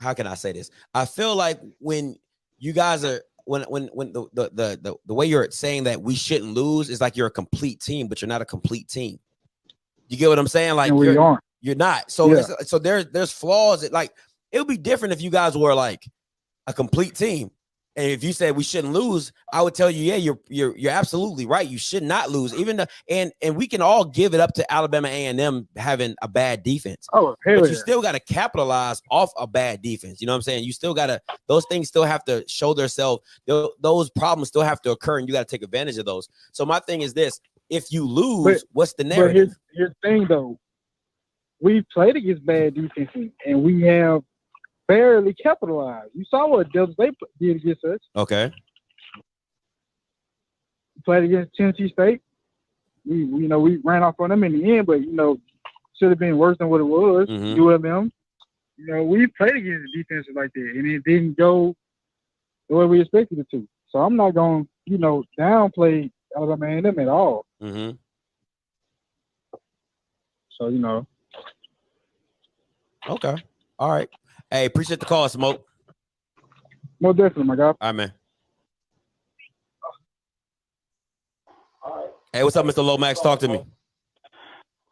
how can I say this? I feel like when you guys are when the way you're saying that we shouldn't lose is like you're a complete team, but you're not a complete team. You get what I'm saying? Like you're not. So so there's flaws. Like it would be different if you guys were like a complete team. And if you said we shouldn't lose, I would tell you, yeah, you're absolutely right. You should not lose. Even and we can all give it up to Alabama A&M having a bad defense. Oh, but you still got to capitalize off a bad defense. You know what I'm saying? You still got to, those things still have to show themselves. Those problems still have to occur, and you got to take advantage of those. So my thing is this: if you lose, what's the narrative? But here's the thing, though. We played against bad defenses, and we have barely capitalized. You saw what Delta State did against us. Okay. We played against Tennessee State. We ran off on them in the end, but should have been worse than what it was. ULM. We played against defenses like that, and it didn't go the way we expected it to. So I'm not going to, downplay Alabama A&M at all. Mm-hmm. So Okay. All right. Hey, appreciate the call, Smoke. Most definitely, my guy. All right, man. Hey, what's up, Mr. Lomax? Talk to me.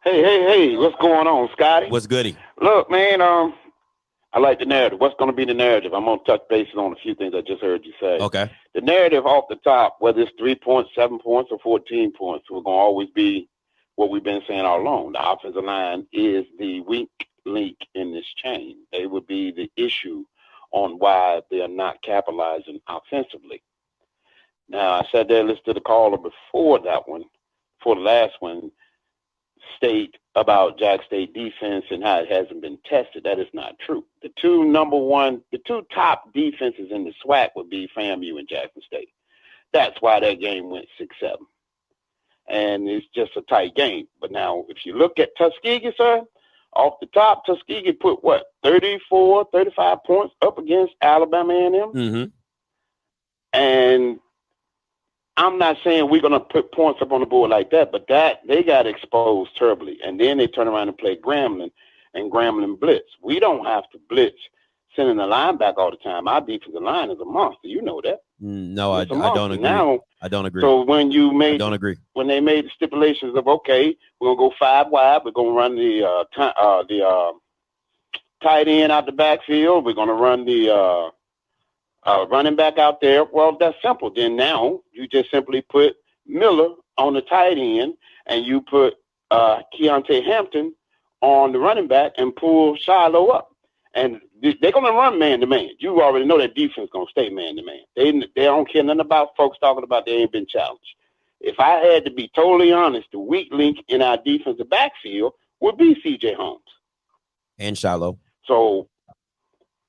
Hey, what's going on, Scotty? What's goody? Look, man, I like the narrative. What's going to be the narrative? I'm going to touch bases on a few things I just heard you say. Okay. The narrative off the top, whether it's 3 points, 7 points, or 14 points, we're going to always be what we've been saying all along. The offensive line is the weak link in this chain. They would be the issue on why they are not capitalizing offensively. Now, I said that, listen to the caller before that one, for the last one, state about Jack State defense and how it hasn't been tested. That is not true. The two top defenses in the SWAC would be FAMU and Jackson State. That's why that game went 6-7. And it's just a tight game. But now, if you look at Tuskegee, sir, off the top, Tuskegee put 34, 35 points up against Alabama A&M. Mm-hmm. And I'm not saying we're going to put points up on the board like that, but they got exposed terribly. And then they turn around and play Grambling and Grambling blitz. We don't have to blitz sending the line back all the time. Our defensive line is a monster. You know that. No, I don't agree. Now, I don't agree. So when I don't agree. When they made the stipulations of, okay, we're going to go 5 wide, we're going to run the tight end out the backfield, we're going to run the running back out there. Well, that's simple. Then now you just simply put Miller on the tight end and you put Keontae Hampton on the running back and pull Shiloh up. And they're going to run man-to-man. You already know that defense is going to stay man-to-man. They don't care nothing about folks talking about they ain't been challenged. If I had to be totally honest, the weak link in our defensive backfield would be C.J. Holmes. And Shiloh. So,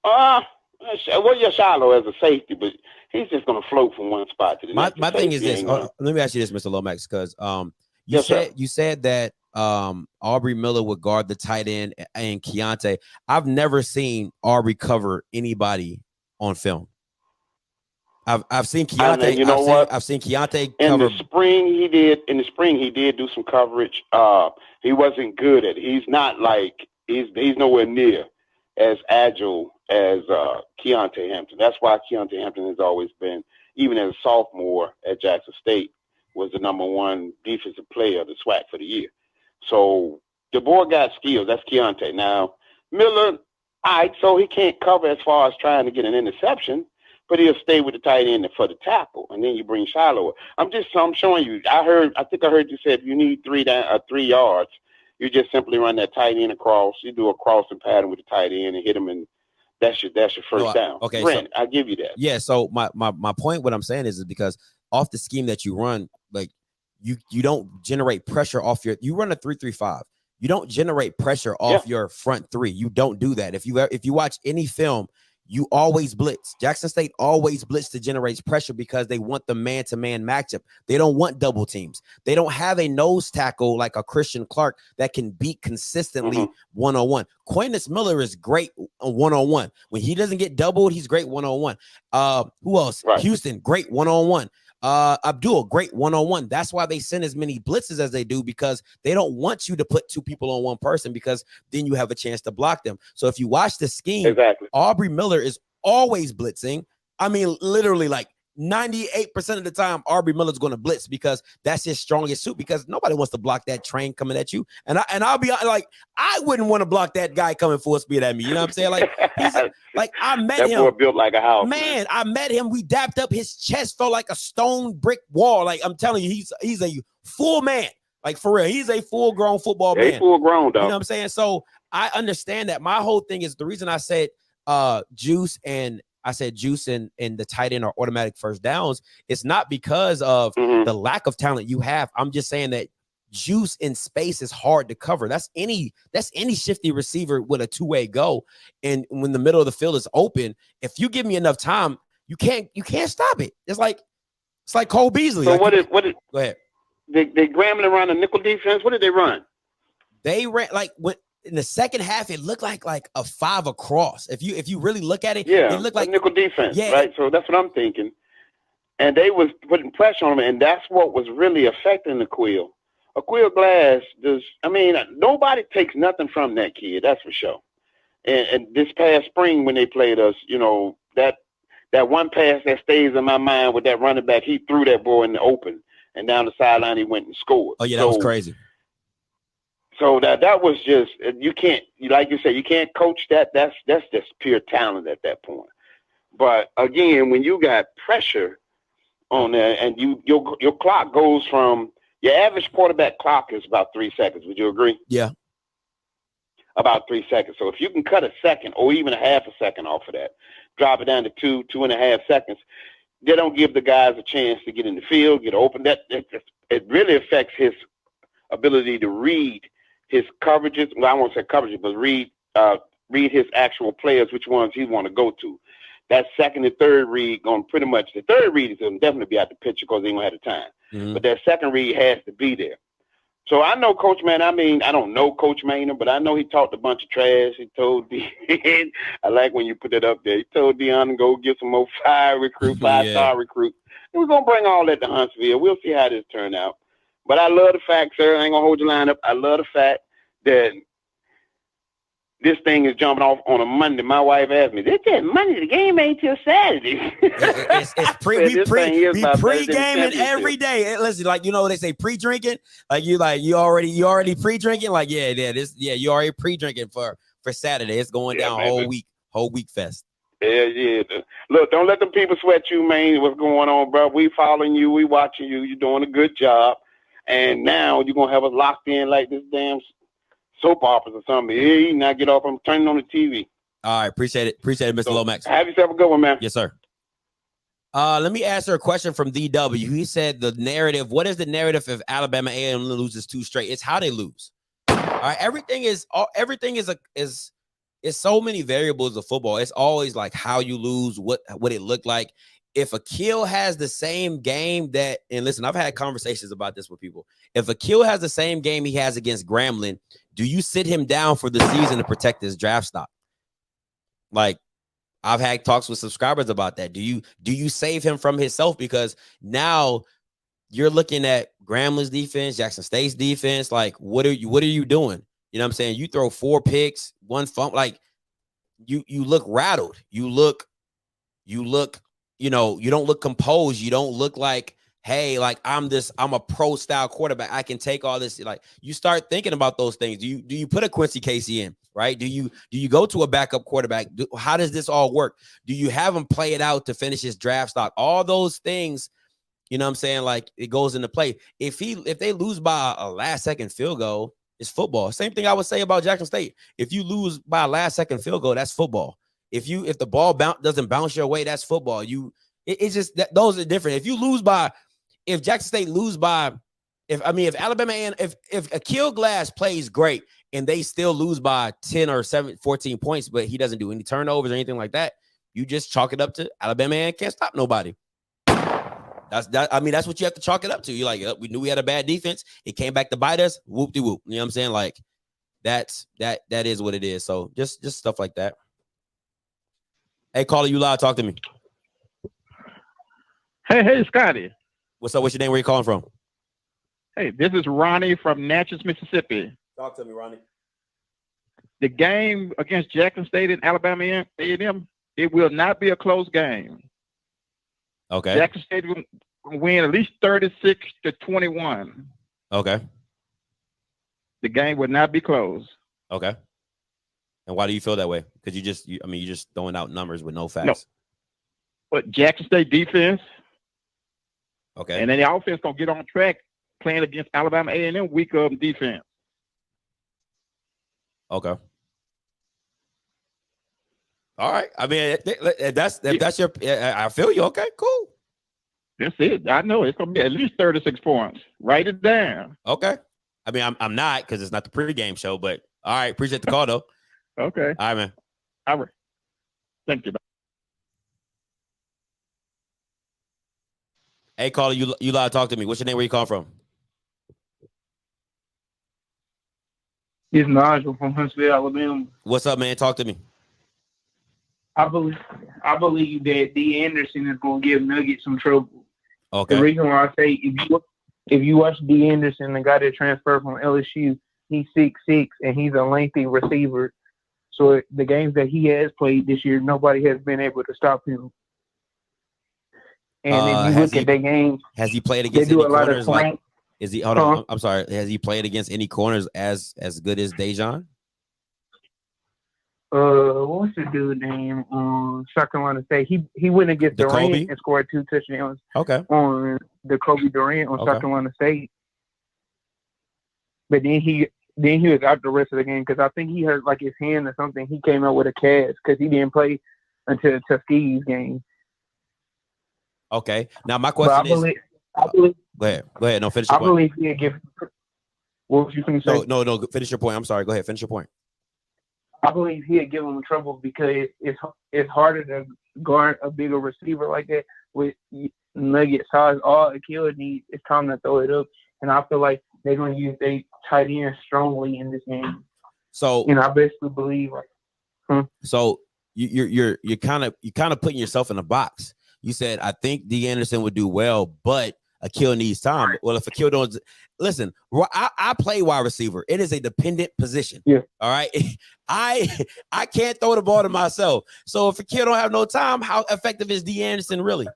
Shiloh as a safety, but he's just going to float from one spot to the next. My thing is this. Let me ask you this, Mr. Lomax, because you said that Aubrey Miller would guard the tight end and Keontae. I've never seen Aubrey cover anybody on film. I've seen Keontae. You know what? I've seen Keontae cover. In the spring, he did do some coverage. He wasn't good at it. He's not like he's nowhere near as agile as Keontae Hampton. That's why Keontae Hampton has always been, even as a sophomore at Jackson State, was the #1 defensive player of the SWAC for the year. So the boy got skills. That's Keontae. Now, Miller, all right, so he can't cover as far as trying to get an interception, but he'll stay with the tight end for the tackle, and then you bring Shiloh. I'm showing you. I think I heard you say if you need 3 yards, you just simply run that tight end across. You do a crossing pattern with the tight end and hit him in That's your first down. Okay, Granted, I give you that. Yeah. So my point, what I'm saying is because off the scheme that you run, like you don't generate pressure off you run a 3-3-5. You don't generate pressure off your front three. You don't do that. If you watch any film, you always blitz. Jackson State always blitz to generate pressure because they want the man-to-man matchup. They don't want double teams. They don't have a nose tackle like a Christian Clark that can beat consistently one-on-one. Quainus Miller is great one-on-one. When he doesn't get doubled, he's great one-on-one. Who else? Right. Houston, great one-on-one. Abdul, great one-on-one. That's why they send as many blitzes as they do, because they don't want you to put two people on one person, because then you have a chance to block them. So if you watch the scheme, Aubrey Miller is always blitzing. I mean, literally like 98% of the time, Aubrey Miller's going to blitz because that's his strongest suit, because nobody wants to block that train coming at you. And I'll be like, I wouldn't want to block that guy coming full speed at me. You know what I'm saying? Like, he's like, I met that him. Boy built like a house. Man, I met him. We dapped up. His chest felt like a stone brick wall. Like, I'm telling you, he's a full man. Like, for real, he's a full grown football man. He's full grown, dog. You know what I'm saying? So I understand that. My whole thing is the reason I said Juice and the tight end are automatic first downs. It's not because of the lack of talent you have. I'm just saying that Juice in space is hard to cover. That's any shifty receiver with a two-way go. And when the middle of the field is open, if you give me enough time, you can't stop it. It's like Cole Beasley. So like, what did go ahead. They Grambling around a nickel defense. What did they run? They ran in the second half, it looked like a 5 across. If you really look at it, it looked like a nickel defense, right? So that's what I'm thinking. And they was putting pressure on him, and that's what was really affecting the Quill. Quill Glass nobody takes nothing from that kid, that's for sure. And this past spring when they played us, that one pass that stays in my mind with that running back, he threw that boy in the open, and down the sideline he went and scored. Oh yeah, that was crazy. So that was just, you can't, like you said, you can't coach that. That's just pure talent at that point. But again, when you got pressure on there and your clock goes from, your average quarterback clock is about 3 seconds. Would you agree? Yeah. About 3 seconds. So if you can cut a second or even a half a second off of that, drop it down to 2.5 seconds, they don't give the guys a chance to get in the field, get open. It really affects his ability to read his coverages. Well, I won't say coverages, but read his actual players, which ones he want to go to. That second and third read the third read is going to definitely be out the picture because they don't have the time. But that second read has to be there. So I know Coach Man. I don't know Coach Maynard, but I know he talked a bunch of trash. He told Deion, I like when you put it up there. He told Deion to go get some more five-star recruits. And we're going to bring all that to Huntsville. We'll see how this turn out. But I love the fact, sir, I ain't going to hold your line up. I love the fact that this thing is jumping off on a Monday. My wife asked me, "This is Monday. The game ain't till Saturday." It's pre-gaming every day. Listen, they say pre-drinking. You already pre-drinking. You already pre-drinking for Saturday. It's going down whole week fest. Yeah. Look, don't let them people sweat you, man. What's going on, bro? We following you. We watching you. You're doing a good job. And now you're gonna have us locked in like this damn soap operas or something. Hey, now get off. I'm turning on the TV. All right, appreciate it, Mr. Lomax. Have yourself a good one, man. Yes, sir. Let me answer a question from DW. He said the narrative. What is the narrative if Alabama A&M loses 2 straight? It's how they lose. All right, everything is so many variables of football. It's always like how you lose, what it looked like. If Akil has the same game and listen, I've had conversations about this with people. If Akil has the same game he has against Grambling, do you sit him down for the season to protect his draft stock? Like, I've had talks with subscribers about that. Do you save him from himself? Because now you're looking at Grambling's defense, Jackson State's defense. Like, what are you doing? You know what I'm saying? You throw 4 picks, 1 fumble. Like, you look rattled. You don't look composed. You don't look like, hey, like I'm a pro style quarterback. I can take all this. Like, you start thinking about those things. Do you put a Quincy Casey in, right? Do you go to a backup quarterback? How does this all work? Do you have him play it out to finish his draft stock? All those things, you know what I'm saying? Like, it goes into play. If they lose by a last second field goal, it's football. Same thing I would say about Jackson State. If you lose by a last second field goal, that's football. If the ball doesn't bounce your way, that's football. It's just that those are different. If Jackson State lose by, if Alabama and if Akil Glass plays great and they still lose by 10 or 14 points, but he doesn't do any turnovers or anything like that, you just chalk it up to Alabama and can't stop nobody. That's what you have to chalk it up to. You're like, we knew we had a bad defense. It came back to bite us. Whoop-de-whoop. You know what I'm saying? Like that is what it is. So just stuff like that. Hey, caller, you live. Talk to me. Hey, Scotty. What's up? What's your name? Where you calling from? Hey, this is Ronnie from Natchez, Mississippi. Talk to me, Ronnie. The game against Jackson State and Alabama A&M, it will not be a close game. Okay. Jackson State will win at least 36-21. Okay. The game will not be close. Okay. And why do you feel that way? Because you're just throwing out numbers with no facts. No. But Jackson State defense. Okay. And then the offense gonna get on track playing against Alabama A&M week of defense. Okay. All right. I mean, that's your. I feel you. Okay. Cool. That's it. I know it's gonna be at least 36 points. Write it down. Okay. I mean, I'm not because it's not the pregame show, but all right. Appreciate the call though. Okay. All right, man. All right. Thank you. Hey, caller, you live. Talk to me. What's your name? Where you calling from? It's Nigel from Huntsville, Alabama. What's up, man? Talk to me. I believe that D. Anderson is going to give Nuggets some trouble. Okay. The reason why I say if you watch D. Anderson, the guy that transferred from LSU, he's 6'6" and he's a lengthy receiver. So the games that he has played this year, nobody has been able to stop him. And if you look at their games, has he played against any corners? Is he? Hold on, I'm sorry. Has he played against any corners as good as Dejan? What's the dude name on South Carolina State? He went against Durant and scored 2 touchdowns. Okay. On the Kobe Durant on South Carolina State, but then he was out the rest of the game because I think he hurt like his hand or something. He came out with a cast because he didn't play until the Tuskegee's game. Okay. Now my question is. Go ahead. No, finish your point. I believe he'll give. What was you going to say? No. Finish your point. I'm sorry. Go ahead. Finish your point. I believe he'll give him trouble because it's harder to guard a bigger receiver like that with Nugget size. All Akil needs is time to throw it up, and I feel like they're going to use their tight end strongly in this game. So, I basically believe So you're kind of putting yourself in a box. You said I think D. Anderson would do well, but Akil needs time. Well, if Akil don't listen, I play wide receiver. It is a dependent position. Yeah. All right. I can't throw the ball to myself. So if Akil don't have no time, how effective is D. Anderson really?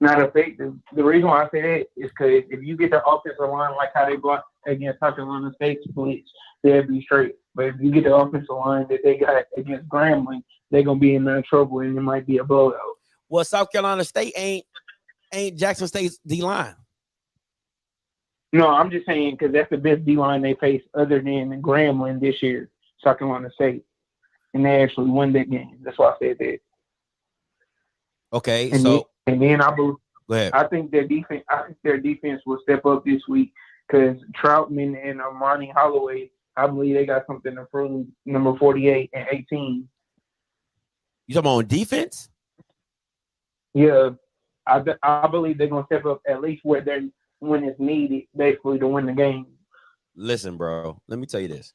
Not effective. The reason why I say that is because if you get the offensive line like how they block against South Carolina State splits, they'll be straight. But if you get the offensive line that they got against Grambling, they're gonna be in trouble and it might be a blowout. Well, South Carolina State ain't Jackson State's D line. No, I'm just saying because that's the best D line they face other than Grambling this year, South Carolina State, and they actually won that game. That's why I said that. Okay, and then I believe. Go ahead. I think their defense will step up this week because Troutman and Armani Holloway, I believe they got something to prove. Number 48 and 18. You talking about defense? Yeah, I believe they're gonna step up at least when it's needed, basically to win the game. Listen, bro, let me tell you this.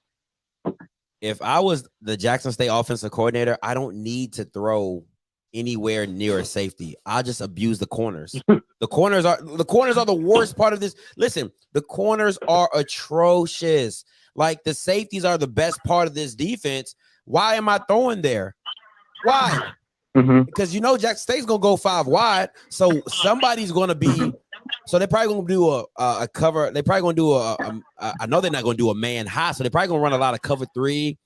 If I was the Jackson State offensive coordinator, I don't need to throw anywhere near a safety. I'll just abuse the corners. The corners are the worst part of this. Listen, the corners are atrocious. Like the safeties are the best part of this defense. Why am I throwing there? Why? Because Jackson State's gonna go 5 wide, so somebody's gonna be. So they're probably gonna do a cover. They're probably gonna do I know they're not gonna do a man high, so they're probably gonna run a lot of cover 3,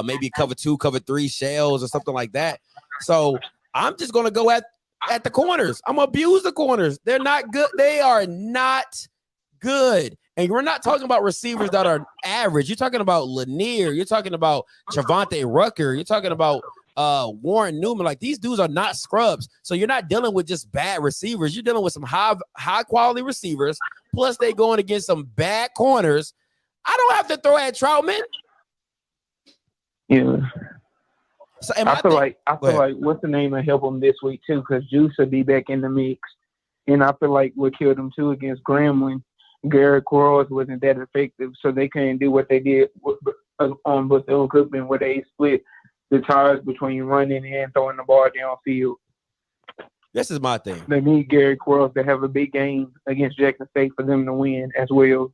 maybe cover 2, cover 3 shells or something like that. So I'm just gonna go at the corners. I'm gonna abuse the corners. They're not good. They are not good. And we're not talking about receivers that are average. You're talking about Lanier. You're talking about Javante Rucker. You're talking about Warren Newman. Like, these dudes are not scrubs. So you're not dealing with just bad receivers. You're dealing with some high quality receivers. Plus, they going against some bad corners. I don't have to throw at Troutman. Yeah. So I feel like what's the name will help them this week too, because Juice will be back in the mix. And I feel like what killed them too against Grambling, Garrett Quarles wasn't that effective, so they couldn't do what they did on Bethune Cookman, where they split the tires between running and throwing the ball downfield. This is my thing. They need Garrett Quarles to have a big game against Jackson State for them to win as well.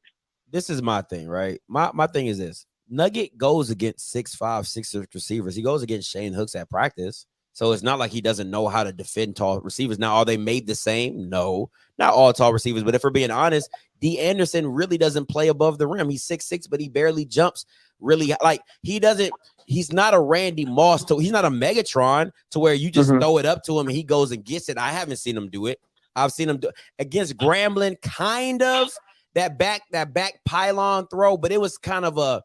This is my thing, right? My thing is this. Nugget goes against 6'5", 6'6" receivers. He goes against Shane Hooks at practice. So it's not like he doesn't know how to defend tall receivers. Now, are they made the same? No, not all tall receivers. But if we're being honest, D. Anderson really doesn't play above the rim. He's 6'6", but he barely jumps really. Like, he's not a Randy Moss. He's not a Megatron to where you just throw it up to him and he goes and gets it. I haven't seen him do it. I've seen him do against Grambling, kind of that back pylon throw, but it was kind of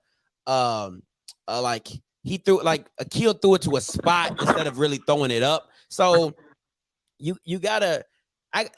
like he threw, like Akil threw it to a spot instead of really throwing it up. So you gotta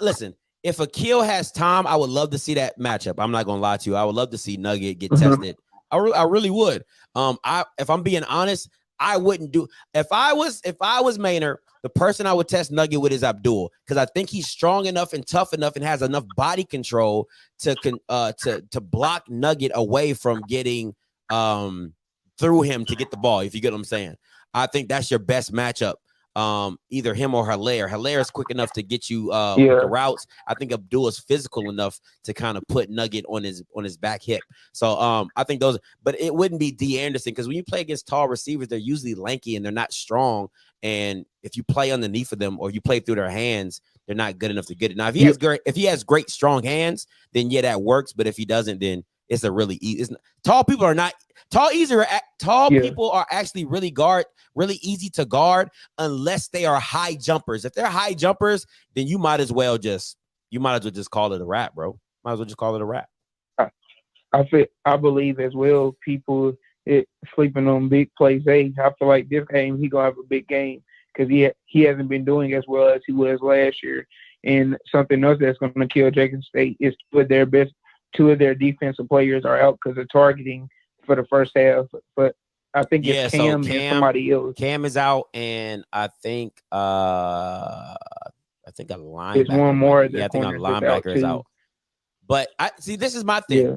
listen. If Akil has time, I would love to see that matchup. I'm not gonna lie to you. I would love to see Nugget get tested. I really would. If I'm being honest, I wouldn't do. If I was Maynard, the person I would test Nugget with is Abdul, because I think he's strong enough and tough enough and has enough body control to block Nugget away from getting through him to get the ball, if you get what I'm saying. I think that's your best matchup. Either him or Hilaire. Hilaire is quick enough to get you with the routes. I think Abdul is physical enough to kind of put Nugget on his back hip. So I think those, but it wouldn't be D. Anderson, because when you play against tall receivers, they're usually lanky and they're not strong. And if you play underneath of them or you play through their hands, they're not good enough to get it. Now, if he has great strong hands, then yeah, that works. But if he doesn't, then it's a really easy. Tall people are not tall. People are actually really easy to guard unless they are high jumpers. If they're high jumpers, then you might as well just call it a wrap, bro. Might as well just call it a wrap. I believe as well, people sleeping on big plays. I feel like this game he gonna have a big game because he hasn't been doing as well as he was last year. And something else that's going to kill Jackson State is two of their defensive players are out because of targeting for the first half. But I think it's Cam and somebody else. Cam is out, and I think a linebacker. There's one more. I think a linebacker is out. But this is my thing. Yeah.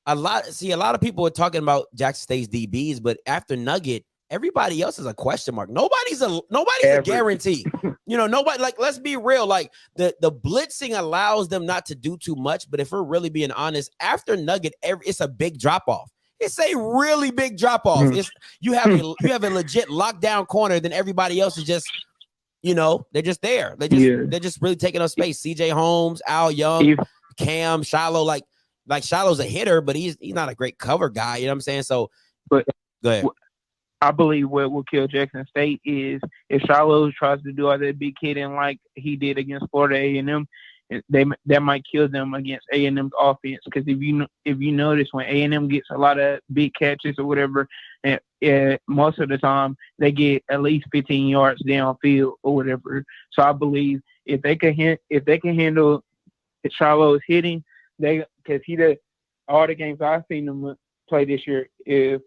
A lot of people are talking about Jackson State's DBs, but after Nugget, everybody else is a question mark. Nobody's a guarantee. Nobody, like, let's be real. Like, the blitzing allows them not to do too much, but if we're really being honest, after Nugget, it's a big drop off. It's a really big drop off. It's you have a legit lockdown corner, then everybody else is just, they're just there. They're just really taking up space. CJ Holmes, Al Young, Cam, Shiloh, like Shiloh's a hitter, but he's not a great cover guy. You know what I'm saying? So, but go ahead. I believe what will kill Jackson State is if Shiloh tries to do all that big hitting like he did against Florida A&M, that might kill them against A&M's offense. Because if you notice, when A&M gets a lot of big catches or whatever, most of the time they get at least 15 yards downfield or whatever. So I believe if they can handle Shiloh's hitting, because all the games I've seen them play this year, if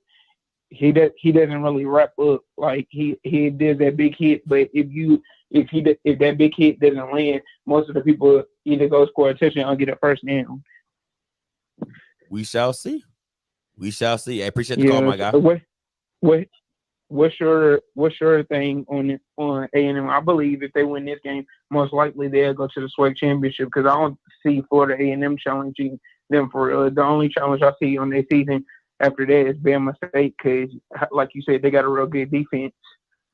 he doesn't really wrap up, like he does that big hit, but if that big hit doesn't land, most of the people either go score a touchdown or get a first down. We shall see. I appreciate the call, my guy. What's your thing on A&M? I believe if they win this game, most likely they'll go to the SWAC championship, because I don't see Florida A&M challenging them for the only challenge I see on their season after that is Bama State, because, like you said, they got a real good defense.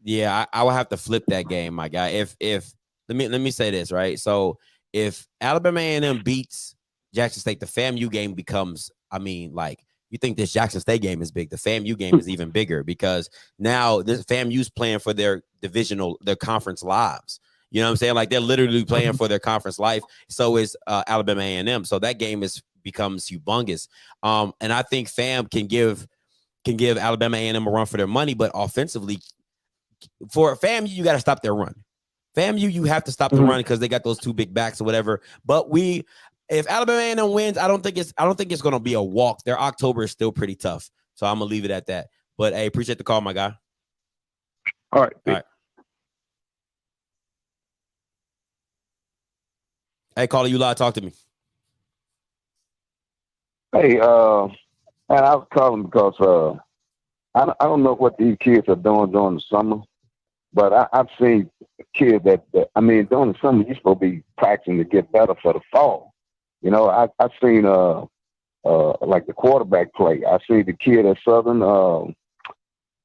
Yeah, I will have to flip that game, my guy. If let me say this, right? So if Alabama A&M beats Jackson State, the FAMU game becomes, you think this Jackson State game is big. The FAMU game is even bigger, because now this FAMU's playing for their conference lives. You know what I'm saying? Like, they're literally playing for their conference life. So is Alabama A&M. So that game is becomes humongous. And I think Fam can give Alabama A&M a run for their money, but offensively, for FAMU, you got to stop their run. FAMU, you have to stop the run because they got those two big backs or whatever. But if Alabama A&M wins, I don't think it's going to be a walk. Their October is still pretty tough, so I'm gonna leave it at that. But hey, appreciate the call, my guy. All right. All right. Hey, caller, you live. Talk to me. Hey, man, I was calling because I don't know what these kids are doing during the summer, but I've seen kids that I mean, during the summer, you're supposed to be practicing to get better for the fall. You know, I've seen like the quarterback play. I see the kid at Southern.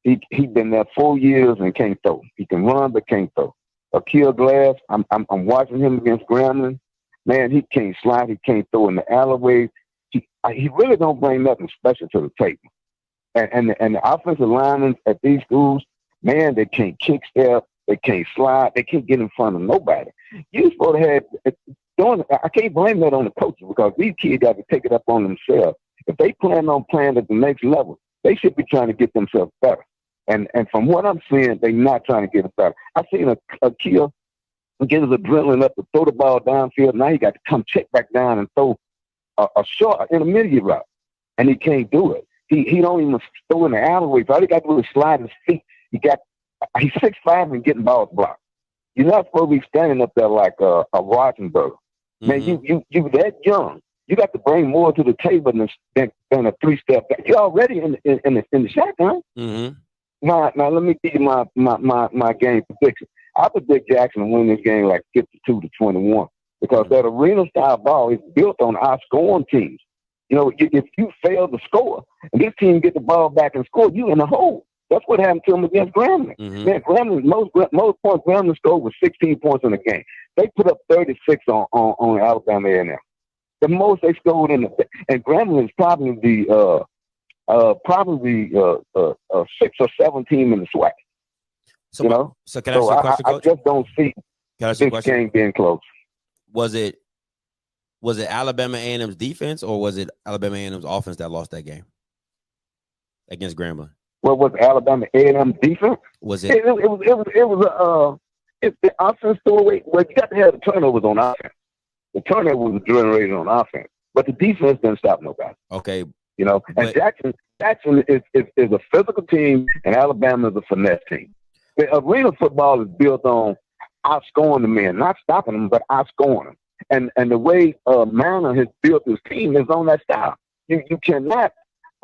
He been there 4 years and can't throw. He can run but can't throw. Akil Glass, I'm watching him against Grambling. Man, he can't slide. He can't throw in the alleyway. He really don't bring nothing special to the table. And the offensive linemen at these schools, man, they can't kick step. They can't slide. They can't get in front of nobody. You supposed to have. I can't blame that on the coaches because these kids got to take it up on themselves. If they plan on playing at the next level, they should be trying to get themselves better. And from what I'm seeing, they're not trying to get it better. I seen a kid get his adrenaline up to throw the ball downfield. Now he got to come check back down and throw a short intermediate route, and he can't do it. He don't even throw in the alleyway. All he got to do is slide his feet. He's 6'5" and getting balls blocked. You're not supposed to be standing up there like a Rosenberg. Man, you that young. You got to bring more to the table than a three-step back. You're already in the shotgun. Now let me give you my game prediction. I predict Jackson will win this game like 52-21 because that arena style ball is built on our scoring teams. You know, if you fail to score and this team get the ball back and score, you in the hole. That's what happened to them against Grambling. Man, Grambling, most points Grambling scored was 16 points in the game. They put up 36 on Alabama A&M. The most they scored and Grambling is probably the 6 or 7 team in the SWAC. So, you know, so can I ask you a question, Coach? I just don't see this game being close. Was it Alabama A&M's defense or was it Alabama A&M's offense that lost that game against Grambling? What was Alabama A&M defense? Was it? It was the offense threw away. Well, you got to have the turnovers on offense. The turnover was generated on offense, but the defense didn't stop nobody. Okay, you know, and Jackson is a physical team, and Alabama is a finesse team. The arena football is built on outscoring the men, not stopping them, but outscoring them. And the way Manor has built his team is on that style. You cannot.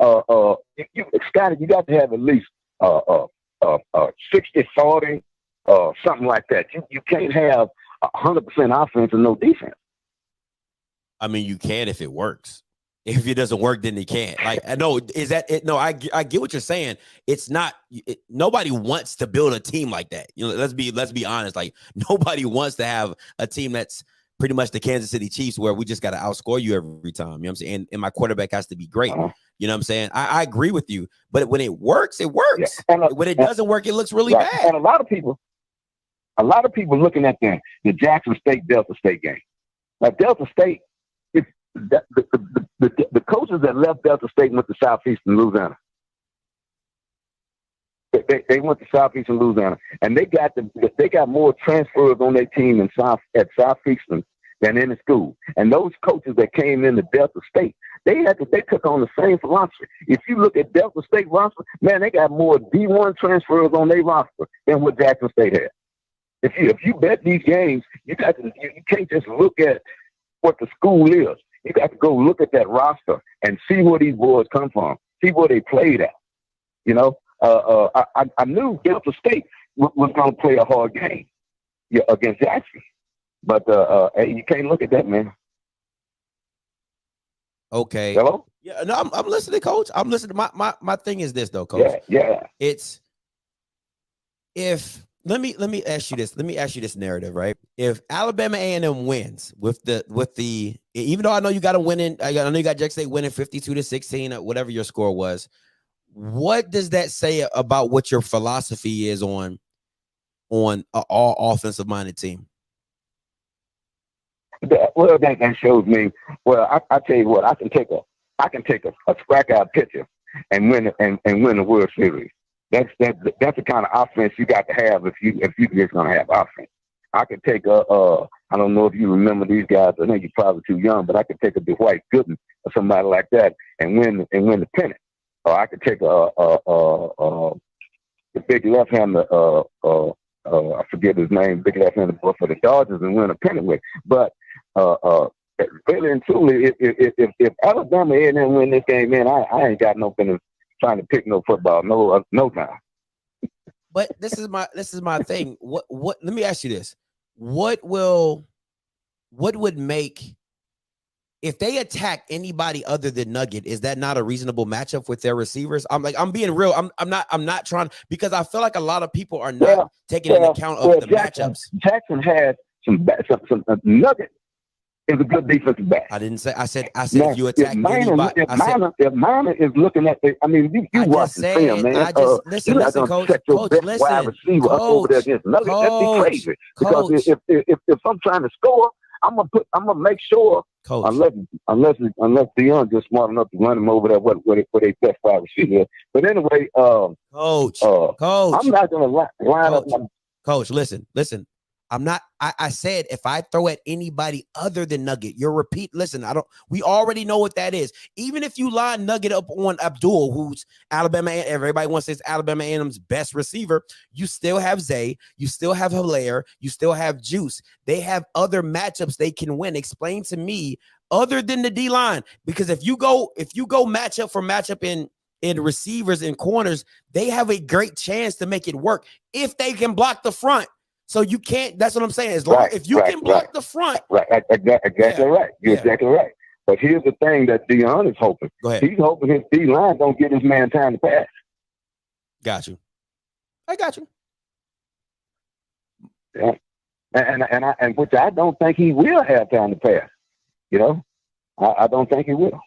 Scotty, you got to have at least 60-40, something like that. You can't have 100% offense and no defense. I mean, you can if it works. If it doesn't work, then it can't. Like, I know, is that it? No, I get what you're saying. It's not. Nobody wants to build a team like that. You know, let's be honest. Like, nobody wants to have a team that's pretty much the Kansas City Chiefs, where we just got to outscore you every time. You know what I'm saying? And my quarterback has to be great. You know what I'm saying? I agree with you. But when it works, it works. Yeah. And when it doesn't work, it looks really bad. And a lot of people looking at the Jackson State Delta State game. Like Delta State, the coaches that left Delta State went to Southeastern Louisiana. They went to Southeastern Louisiana, and they got more transfers on their team at Southeastern than in the school. And those coaches that came into Delta State, they took on the same philosophy. If you look at Delta State roster, man, they got more D1 transfers on their roster than what Jackson State had. If you bet these games, you can't just look at what the school is. You got to go look at that roster and see where these boys come from, see where they played at. You know, I knew Delta State was going to play a hard game against Jackson, but you can't look at that, man. Okay. Hello? Yeah, no, I'm listening, Coach. I'm listening. My thing is this, though, Coach. Yeah. It's if let me ask you this. Let me ask you this narrative, right? If Alabama A&M wins with the even though I know you got to win in, I know you got Jackson State winning 52-16, or whatever your score was. What does that say about what your philosophy is on an all offensive minded team? Well, that shows me. Well, I tell you what, I can take a strike out pitcher and win the World Series. That's the kind of offense you got to have if you just gonna have offense. I could take I don't know if you remember these guys. I know you're probably too young, but I could take a Dwight Gooden or somebody like that and win the pennant. Or I could take the big left-hander. I forget his name. Big left-hander for the Dodgers and win a pennant with. But really and truly, if Alabama A&M win this game, man, I ain't got no business trying to pick no football, no time. But this is my thing. What? Let me ask you this: what would make, if they attack anybody other than Nugget, is that not a reasonable matchup with their receivers? I'm being real. I'm not trying, because I feel like a lot of people are not taking into account of the matchups. Jackson had some Nugget is a good defensive back. I didn't say. I said now, if you attack anybody. If Minor is looking at the, I mean, you watch the film, man. Listen, Coach. Set your Coach, best listen. wide receiver up over there against Nugget. That'd be crazy. Because if I'm trying to score, I'm gonna make sure. Coach. Unless Deion just smart enough to run him over there, what they best wide receiver. But anyway, Coach. I'm not gonna line up. Coach, listen. I'm not. I said if I throw at anybody other than Nugget, you're repeat. Listen, we already know what that is. Even if you line Nugget up on Abdul, who's Alabama, everybody wants to say Alabama A&M's best receiver, you still have Zay, you still have Hilaire, you still have Juice. They have other matchups they can win. Explain to me other than the D line, because if you go matchup for matchup in receivers and corners, they have a great chance to make it work if they can block the front. So you can't. That's what I'm saying. As long if you can block the front, exactly right. You're exactly right. But here's the thing that Deion is hoping. Go ahead. He's hoping his D line don't get his man time to pass. Got you. I got you. Yeah. And which I don't think he will have time to pass. You know, I don't think he will.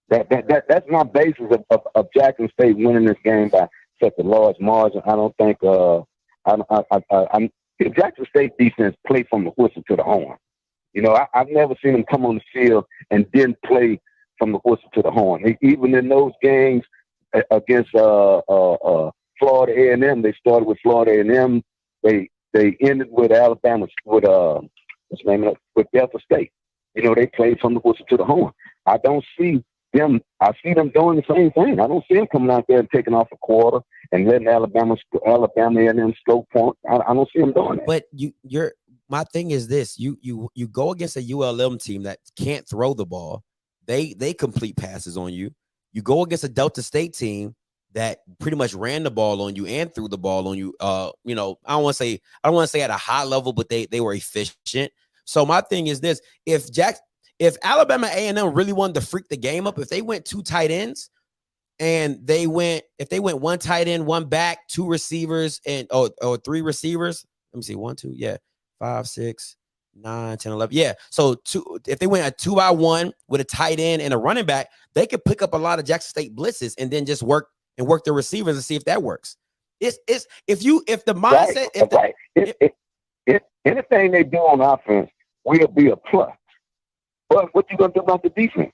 That's my basis of Jackson State winning this game by such a large margin. I don't think Jackson State defense play from the whistle to the horn. You know, I've never seen them come on the field and then play from the whistle to the horn. Even in those games against Florida A&M, they started with Florida A&M. They ended with Alabama with Delta State. You know, they played from the whistle to the horn. I see them doing the same thing. I don't see them coming out there and taking off a quarter and letting Alabama A&M score points. I don't see them doing that. But my thing is this: you go against a ULM team that can't throw the ball. They complete passes on you. You go against a Delta State team that pretty much ran the ball on you and threw the ball on you. You know, I don't want to say at a high level, but they were efficient. So my thing is this: if Alabama A&M really wanted to freak the game up, if they went 2 tight ends and if they went 1 tight end, 1 back, 2 receivers or 3 receivers, let me see, 1, 2, 5, 6, 9, 10, 11. Yeah. So if they went a 2-by-1 with a tight end and a running back, they could pick up a lot of Jackson State blitzes and then just work the receivers and see if that works. If the mindset, if anything they do on offense will be a plus. But what you gonna do about the defense?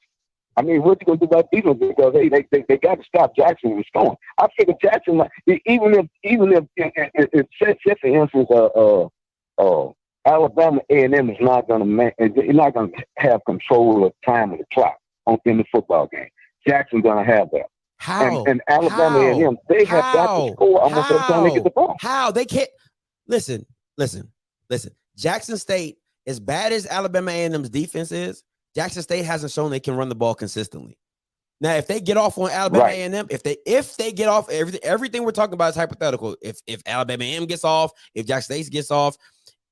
I mean, what you gonna do about defense? Because they got to stop Jackson from scoring. I figure Jackson, even if for instance, Alabama A&M is not gonna have control of time of the clock in the football game. Jackson's gonna have that. How? And Alabama A&M, they have got to score almost every time they get the ball. How? They can't. Listen. Jackson State, as bad as Alabama A&M's defense is, Jackson State hasn't shown they can run the ball consistently. Now, if they get off on Alabama A&M, if they get off, everything we're talking about is hypothetical. If Alabama A&M gets off, if Jackson State gets off,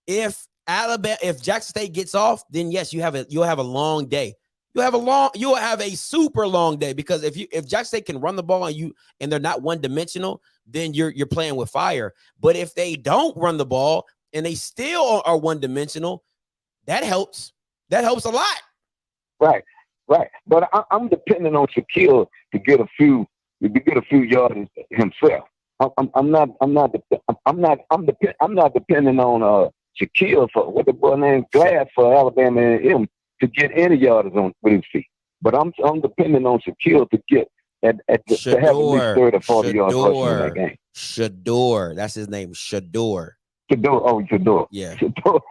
if Jackson State gets off, then yes, you'll have a long day. You'll have a super long day, because if Jackson State can run the ball and they're not one dimensional, then you're playing with fire. But if they don't run the ball and they still are one dimensional, that helps. That helps a lot. Right. But I'm depending on Shaquille to get a few yards himself. I'm not depending on Shaquille for what the boy named Glad for Alabama A&M to get any yardage on with his feet. But I'm depending on Shaquille to get to have at least 30 or 40 yards rushing in that game. Shador. That's his name. Shador. Shador. Oh, Shador. Yeah. Shador.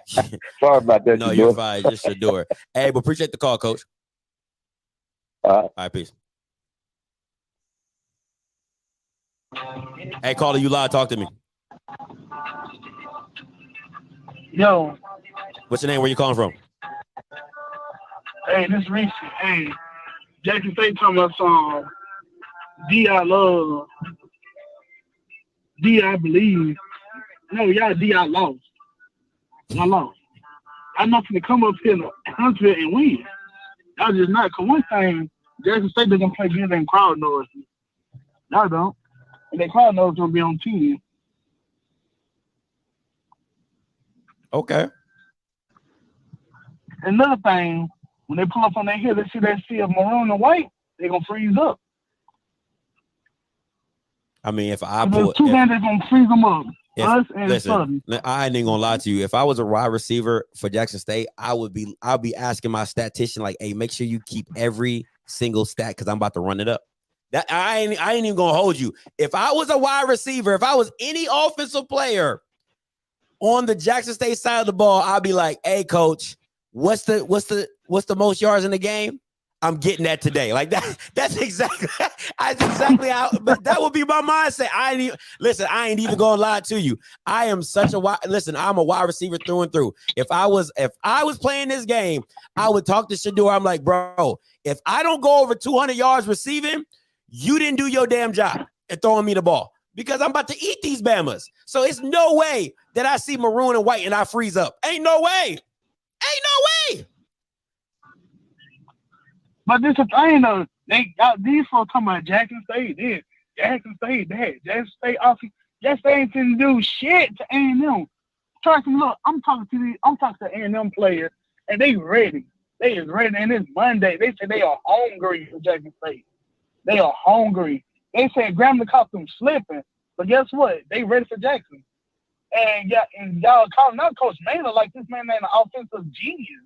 Sorry about that. No, Shador. you're fine. Just Shador. Hey, but appreciate the call, Coach. All right, peace. Hey, caller, you live. Talk to me. Yo. What's your name? Where you calling from? Hey, this is Reese. Hey, Jackson State talking about some D.I. love. D.I. believe. No, y'all D.I. lost. Y'all lost. I'm not going to come up here to Huntsville and win. Y'all just not. Because one thing, Jackson State doesn't play good in crowd noise. Y'all don't. And that crowd noise going to be on team. Okay. Another thing, when they pull up on that hill, they see that sea of maroon and white, they're going to freeze up. I mean, if I There's pull two games that's going to freeze them up. Us and listen, Southern. I ain't gonna lie to you. If I was a wide receiver for Jackson State, I'll be asking my statistician, like, hey, make sure you keep every single stat because I'm about to run it up. That I ain't even gonna hold you. If I was a wide receiver, if I was any offensive player on the Jackson State side of the ball, I'd be like, hey, coach, what's the most yards in the game? I'm getting that today. Like that. That's exactly how. But that would be my mindset. I ain't even gonna lie to you. I am such a wide. Listen, I'm a wide receiver through and through. If I was playing this game, I would talk to Shador. I'm like, bro, if I don't go over 200 yards receiving, you didn't do your damn job and throwing me the ball because I'm about to eat these Bamas. So it's no way that I see maroon and white and I freeze up. Ain't no way. Ain't no way. But this is the thing, though. They got these folks talking about Jackson State this, Jackson State that, Jackson State offense. Jackson State ain't finna do shit to A&M. Trust me, look, I'm talking to A&M players, and they ready. They is ready, and it's Monday. They say they are hungry for Jackson State. They are hungry. They said Grambling caught them slipping, but guess what? They ready for Jackson. And y'all calling out Coach Maynard like this man ain't an offensive genius.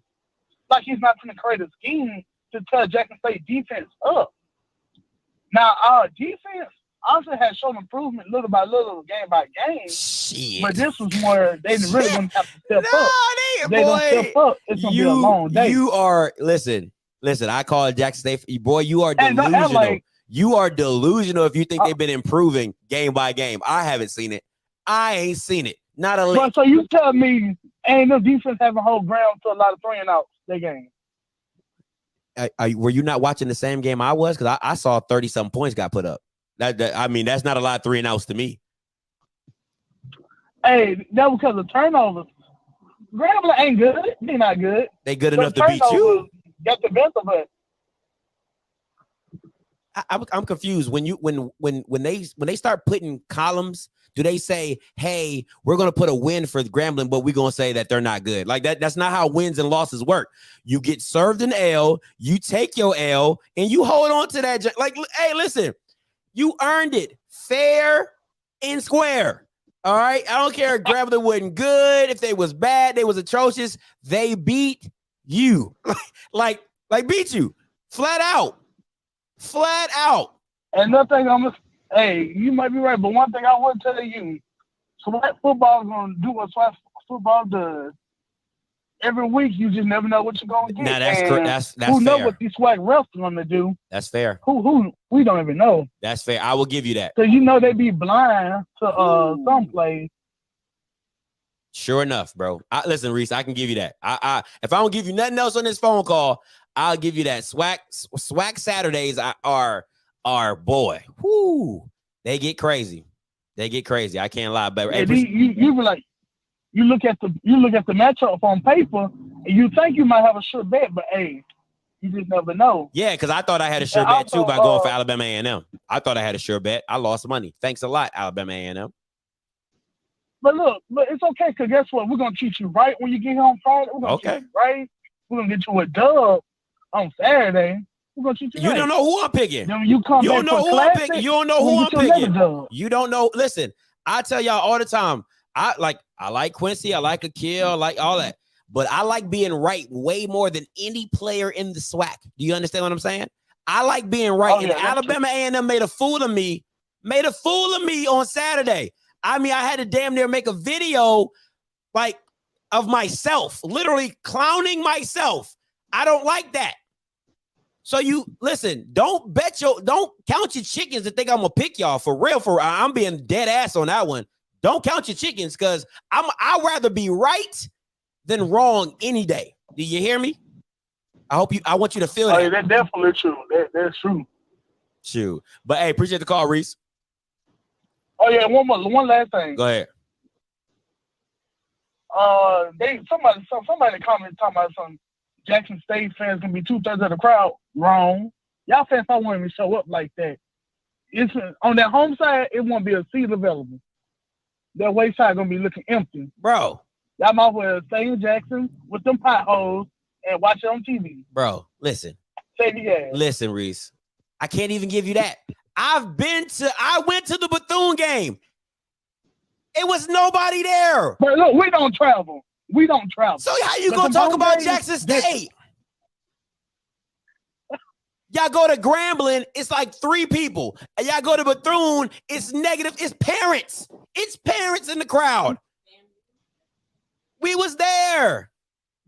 Like he's not gonna create a scheme to tell Jackson State defense up. Now, our defense also has shown improvement little by little, game by game. Shit. But this was more, they really wouldn't have to step up. They don't step up, it's going to be a long day. You are, listen, I call it Jackson State. Boy, you are delusional. You are delusional if you think they've been improving game by game. I haven't seen it. I ain't seen it. Not a lick. So you tell me ain't no defense having whole ground to a lot of 3-and-outs that game. Were you not watching the same game I was? Because I saw 30-something points got put up. I mean, that's not a lot of 3-and-outs to me. Hey, that was because of turnovers. Grambling ain't good. They're not good. They good enough to beat you. Got the best of it. I'm confused. When they start putting columns, do they say, hey, we're going to put a win for Grambling, but we're going to say that they're not good? Like that's not how wins and losses work. You get served an L, you take your L, and you hold on to that. Like, hey, listen, you earned it fair and square. All right. I don't care if Grambling wasn't good, if they was bad, they was atrocious. They beat you. like beat you. Flat out. And nothing hey, you might be right, but one thing I would tell you, SWAC football is going to do what SWAC football does. Every week, you just never know what you're going to get. Now, that's who fair. know what these SWAC refs are going to do? That's fair. Who we don't even know. That's fair. I will give you that. Because you know they be blind to some plays. Sure enough, bro. Listen, Reese, I can give you that. If I don't give you nothing else on this phone call, I'll give you that. SWAC Saturdays are boy. Whoo, they get crazy. I can't lie, but you be like, you look at the matchup on paper, and you think you might have a sure bet, but hey, you just never know. Yeah, because I thought I had a sure bet too by going for Alabama A&M. I thought I had a sure bet. I lost money. Thanks a lot, Alabama A&M. But look, it's okay, because guess what? We're gonna treat you right when you get here on Friday. We're gonna treat you right. We're gonna get you a dub on Saturday. You don't know who I'm picking. You don't know who I'm picking. You don't know who I'm picking. You don't know. Listen, I tell y'all all the time, I like Quincy, I like Akil, I like all that. But I like being right way more than any player in the SWAC. Do you understand what I'm saying? I like being right. And Alabama A&M made a fool of me on Saturday. I mean, I had to damn near make a video like of myself, literally clowning myself. I don't like that. So you listen, don't count your chickens and think I'm gonna pick y'all for real. I'm being dead ass on that one. Don't count your chickens because I'd rather be right than wrong any day. Do you hear me? I want you to feel that. Yeah, that's definitely true. That's true. Shoot. But hey, appreciate the call, Reese. Oh yeah, one last thing. Go ahead. Somebody commented talking about some Jackson State fans gonna be 2/3 of the crowd. Wrong. Y'all fans don't want me to show up like that. It's on that home side, it won't be a seat available. That way side gonna be looking empty. Bro. Y'all might as well stay in Jackson with them potholes and watch it on TV. Bro, listen. Save your gas. Listen, Reese. I can't even give you that. I went to the Bethune game. It was nobody there. But look, we don't travel. So how you gonna talk about Jackson State? Y'all go to Grambling, it's like 3 people. And y'all go to Bethune, it's negative. It's parents. It's parents in the crowd. We was there.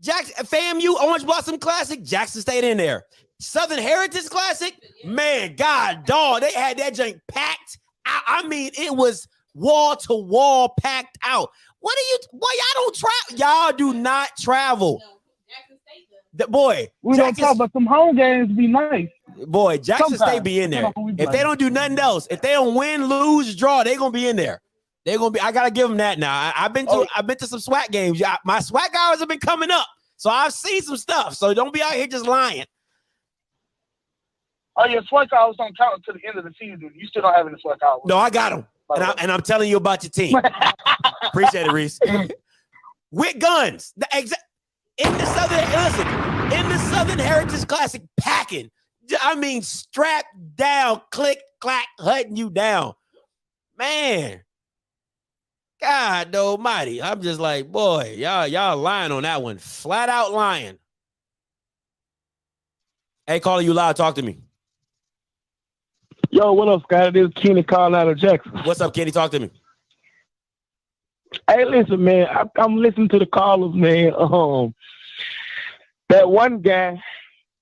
FAMU, Orange Blossom Classic, Jackson State in there. Southern Heritage Classic, man, God, dog, they had that junk packed. I mean, it was wall to wall packed out. Boy, y'all don't travel. Y'all do not travel. We don't talk about some home games be nice. Boy, Jackson State be in there. If they don't do nothing else, if they don't win, lose, draw, they're gonna be in there. They're gonna be. I gotta give them that now. I've been to some SWAC games. My SWAC hours have been coming up, so I've seen some stuff. So don't be out here just lying. Oh yeah, SWAC hours don't count until the end of the season. You still don't have any SWAC hours. No, I got them, and I'm telling you about your team. Appreciate it, Reese. With guns, in the Southern Heritage Classic, packing. I mean, strapped down, click, clack, hunting you down, man. God almighty. I'm just like, boy, y'all lying on that one. Flat out lying. Hey, caller, you loud. Talk to me. Yo, what up, Scott? This is Kenny calling out of Jackson. What's up, Kenny? Talk to me. Hey, listen, man. I'm listening to the callers, man. That one guy,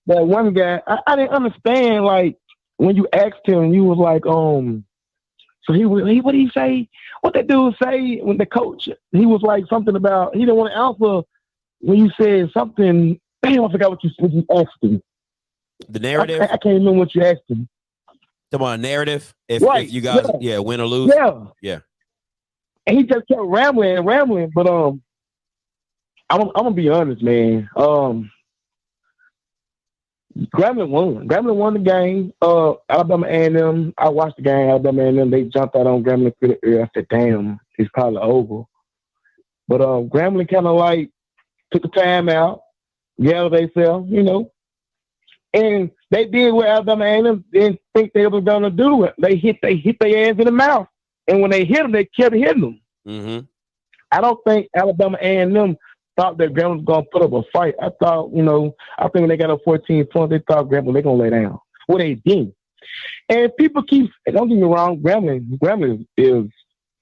I didn't understand, like, when you asked him, you was like, so what did he say? What that dude say when the coach, he was like something about, he didn't want to answer when you said something. Damn, I forgot what you asked him. The narrative? I can't remember what you asked him. Come on, narrative. If you guys, win or lose. Yeah. And he just kept rambling. But I'm gonna be honest, man. Grambling won. Grambling won the game. Alabama A&M. I watched the game. Alabama A&M. They jumped out on Grambling pretty early. I said, "Damn, it's probably over." But Grambling kind of like took the time out, gathered themselves, and they did what Alabama A&M didn't think they were gonna do. It. They hit their ass in the mouth, and when they hit them, they kept hitting them. Mm-hmm. I don't think Alabama A&M thought that Grambling was gonna put up a fight. I thought, I think when they got up 14 points, they thought Grambling they gonna lay down. Well, they did. And people keep, don't get me wrong, Grambling is,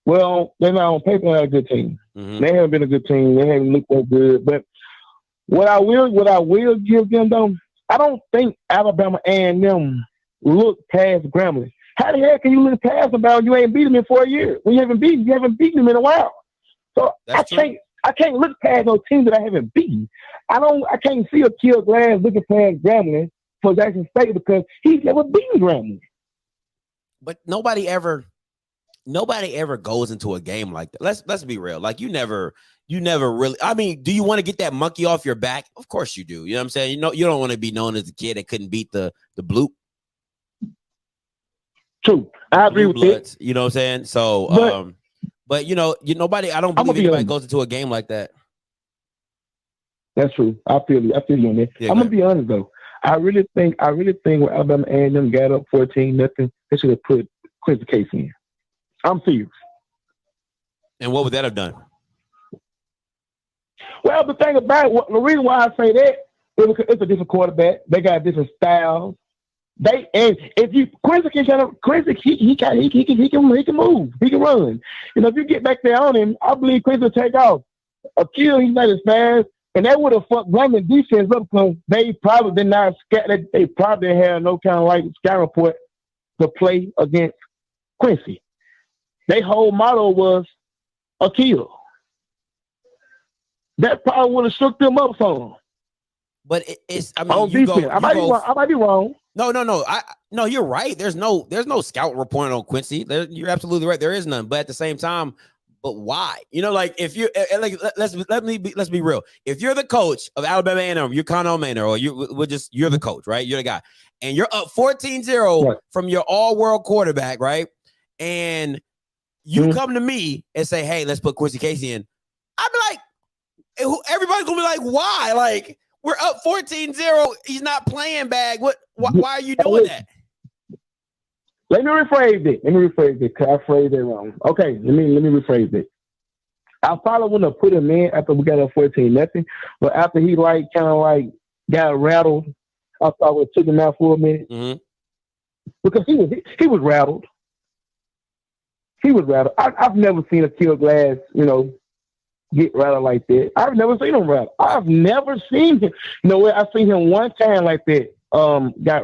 well, they're not on paper not a good team. Mm-hmm. They haven't been a good team. They haven't looked that good. But what I will give them though, I don't think Alabama A&M look past Grambling. How the hell can you look past them about you ain't beat them in 4 years? When you haven't beaten them in a while. So I can't look past no team that I haven't beaten. I can't see a Kill Glass looking past Grambling for Jackson State because he's never beaten Grambling. But nobody ever goes into a game like that. Let's be real. Like you never really. I mean, do you want to get that monkey off your back? Of course you do. You know what I'm saying? You don't want to be known as the kid that couldn't beat the bloop. True, I agree with it. You know what I'm saying? So, but nobody. I don't believe anybody goes into a game like that. That's true. I feel you on that. Yeah, I'm gonna be honest though. I really think when Alabama A&M got up 14-0, they should have put Quincy Case in. I'm serious. And what would that have done? Well, the thing about it, the reason why I say that is because it's a different quarterback. They got different styles. And if you Quincy he can move, he can run. You know, if you get back there on him, I believe Quincy will take off. Akil, he's not as fast, and that would have fucked Grumman defense up because they probably did not they probably had no kind of like scout report to play against Quincy. Their whole motto was Akil. That probably would have shook them up some. But it's, I mean, on you defense. go, I might be wrong. No, you're right. There's no scout report on Quincy. You're absolutely right. There is none. But at the same time, but why? You know, like if you like, let's be real. If you're the coach of Alabama A&M, you're Connell Maynard, or you're the coach, right? You're the guy, and you're up 14-0 from your all-world quarterback, right? And you come to me and say, "Hey, let's put Quincy Casey in." I'd be like, everybody's gonna be like, "Why?" Like, we're up 14-0. He's not playing bag. Why are you doing that? Let me rephrase it. Because I phrased it wrong. Okay, let me rephrase it. I probably wouldn't have put him in after we got up 14-0, but after he got rattled, I thought we took him out for a minute because he was rattled. He was rattled. I've never seen a Akil Glass, get rattled like that. I've never seen him rattle. I've never seen him. You know what? I've seen him one time like that.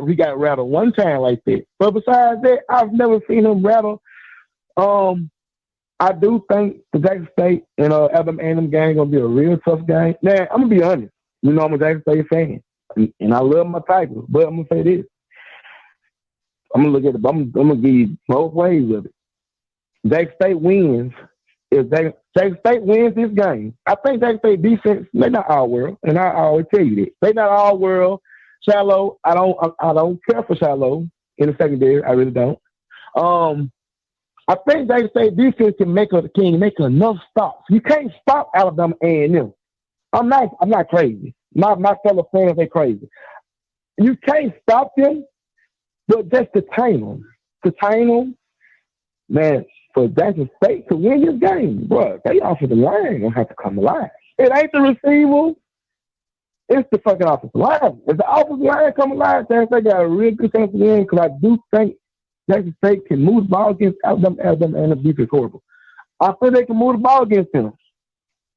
He got rattled one time like that. But besides that, I've never seen him rattle. I do think the Jackson State and Alabama A&M game gonna be a real tough game. Now, I'm gonna be honest. I'm a Jackson State fan, and I love my Tigers. But I'm gonna say this. I'm gonna look at it. I'm gonna give you both ways of it. Jackson State wins. If Jackson State wins this game, I think Jackson State defense, they're not all world, and I always tell you that. They're not all world. Shallow, I don't care for Shallow in the secondary. I really don't. I think Jackson State defense can make enough stops. You can't stop Alabama A&M. I'm not crazy. My fellow fans, they crazy. You can't stop them, but just to tame them, man. For Jackson State to win this game, bro, they offensive line gonna have to come alive. It ain't the receiver, it's the fucking offensive line. If the offensive line come alive, Jackson State got a real good chance to win because I do think Jackson State can move the ball against Alabama and the defense horrible. I think they can move the ball against them.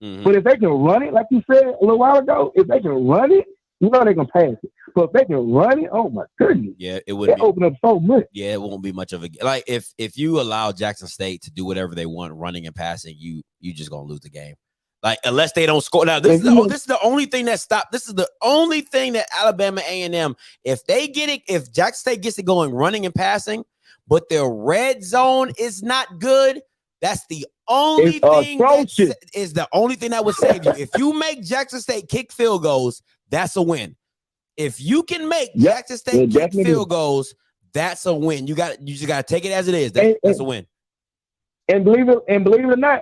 But if they can run it, like you said a little while ago, if they can run it, they can pass it. But if they can run it, oh my goodness. Yeah, it would open up so much. Yeah, it won't be much of a like if you allow Jackson State to do whatever they want, running and passing, you just gonna lose the game. Like unless they don't score. Now this is the only thing that stopped. This is the only thing that Alabama A&M, if Jackson State gets it going, running and passing, but their red zone is not good. That's the only thing that would save you. If you make Jackson State kick field goals, that's a win. If you can make Jackson State kick field goals, that's a win. You just gotta take it as it is. That's a win. And believe it or not,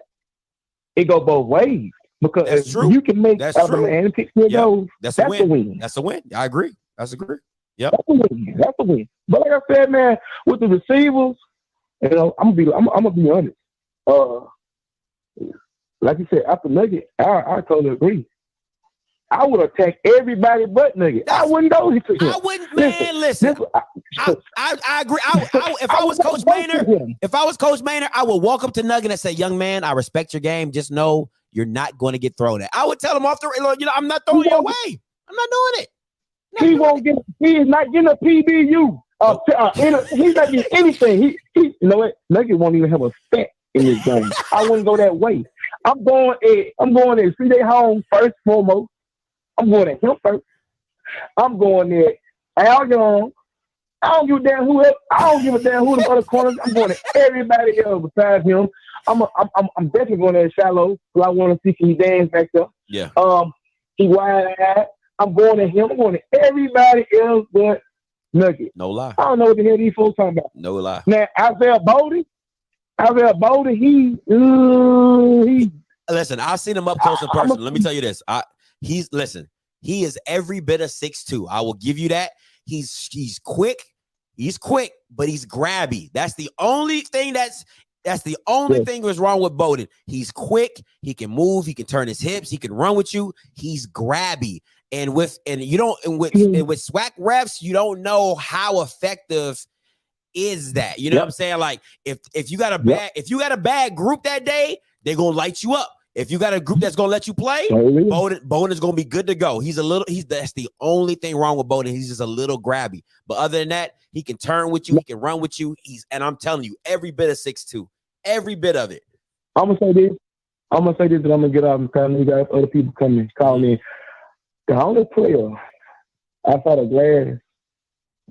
it go both ways. Because if you can make Alabama and kick field goals, that's a win. That's a win. I agree. Yep. That's a win. But like I said, man, with the receivers, I'm gonna be honest. Like you said, after Nugget, I totally agree. I would attack everybody but Nugget. I wouldn't go to him. I wouldn't, man. Listen, I agree. If I was Coach Maynard, I would walk up to Nugget and say, "Young man, I respect your game. Just know you're not going to get thrown at." I would tell him off the, I'm not throwing you away. I'm not doing it. He is not getting a PBU. He's not getting anything. He you know what? Nugget won't even have a stat in this game. I wouldn't go that way. I'm going to CJ home first, foremost. I'm going at him first. I'm going at Al Young. I don't give a damn who the other corners. I'm going at everybody else besides him. I'm definitely going at Shallow, because I want to see can he dance back there. Yeah. He wide-eyed. I'm going at him. I'm going at everybody else but Nugget. No lie. I don't know what the hell these folks talking about. No lie. Now, Isaiah Bowden, he listen, I've seen him up close in person. Let me tell you this. He is every bit of 6'2". I will give you that. He's quick, but he's grabby. That's the only thing that's That's the only thing that's wrong with Bowden. He's quick. He can move. He can turn his hips. He can run with you. He's grabby. And with SWAC refs, you don't know how effective is that. You know what I'm saying? Like if you got a bad group that day, they're gonna light you up. If you got a group that's gonna let you play, Bowden is gonna be good to go. That's the only thing wrong with Bowden. He's just a little grabby. But other than that, he can turn with you, he can run with you. And I'm telling you, every bit of 6'2", every bit of it. I'm gonna say this, and I'm gonna get off and kind of you guys other people calling in. The only player outside of Glass,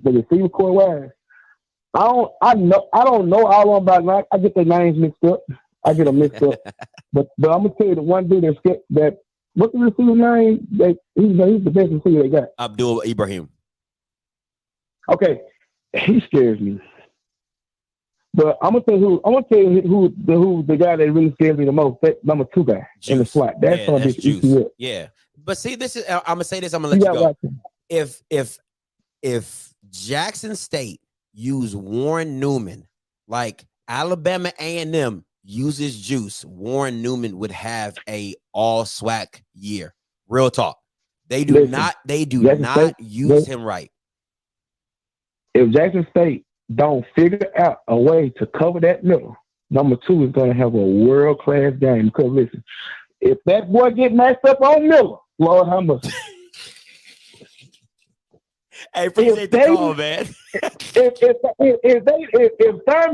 the receiver core wise, I don't know all of them about life. I get their names mixed up. I get them mixed up. But I'm gonna tell you the one dude that what's the receiver name? He's the best receiver they got. Abdul Ibrahim. Okay, he scares me. But I'm gonna tell you who the guy that really scares me the most. That number 2 guy in the slot. That's gonna be Juice. Yeah. But see, this is I'm gonna say this. I'm gonna let you go. If Jackson State use Warren Newman like Alabama A&M uses Juice, Warren Newman would have a all SWAC year. Real talk. They do not use him right. If Jackson State don't figure out a way to cover that middle, number 2 is going to have a world-class game. Because listen, if that boy get messed up on Miller, Lord have mercy. Hey, appreciate the call, man.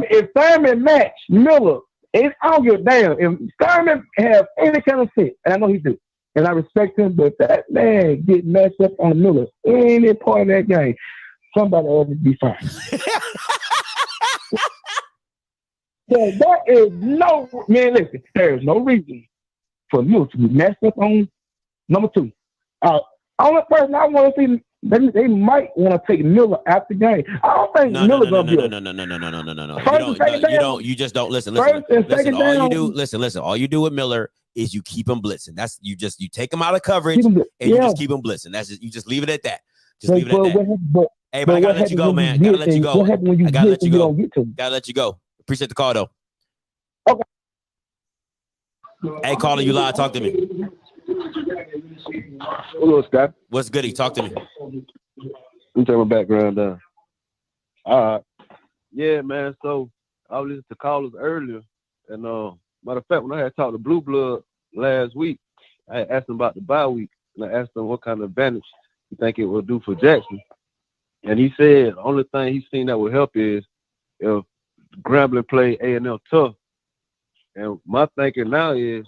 If Thurman match Miller, I don't give a damn. If Thurman have any kind of fit, and I know he do, and I respect him, but if that man get messed up on Miller, any part of that game, somebody ought to be fine. So there is listen, there is no reason for Miller to be messed up on number 2. Only person I want to see, they might want to take Miller out the game. I don't think Miller's gonna be. No. You just don't listen. All you do with Miller is you keep him blitzing. You take him out of coverage and you just keep him blitzing. You just leave it at that. Just leave it at that. Hey, but I gotta let you go, man. Gotta let you go. Gotta let you go. Gotta let you go. Appreciate the call though. Okay. Hey, caller, you live. Talk to me. Hello, Scott. What's goody? Talk to me. Let me turn my background down. All right. Yeah, man. So I was listening to callers earlier, and matter of fact, when I had talked to Blue Blood last week, I had asked him about the bye week, and I asked him what kind of advantage you think it will do for Jackson. And he said the only thing he's seen that will help is if Grambling play A&M tough. And my thinking now is,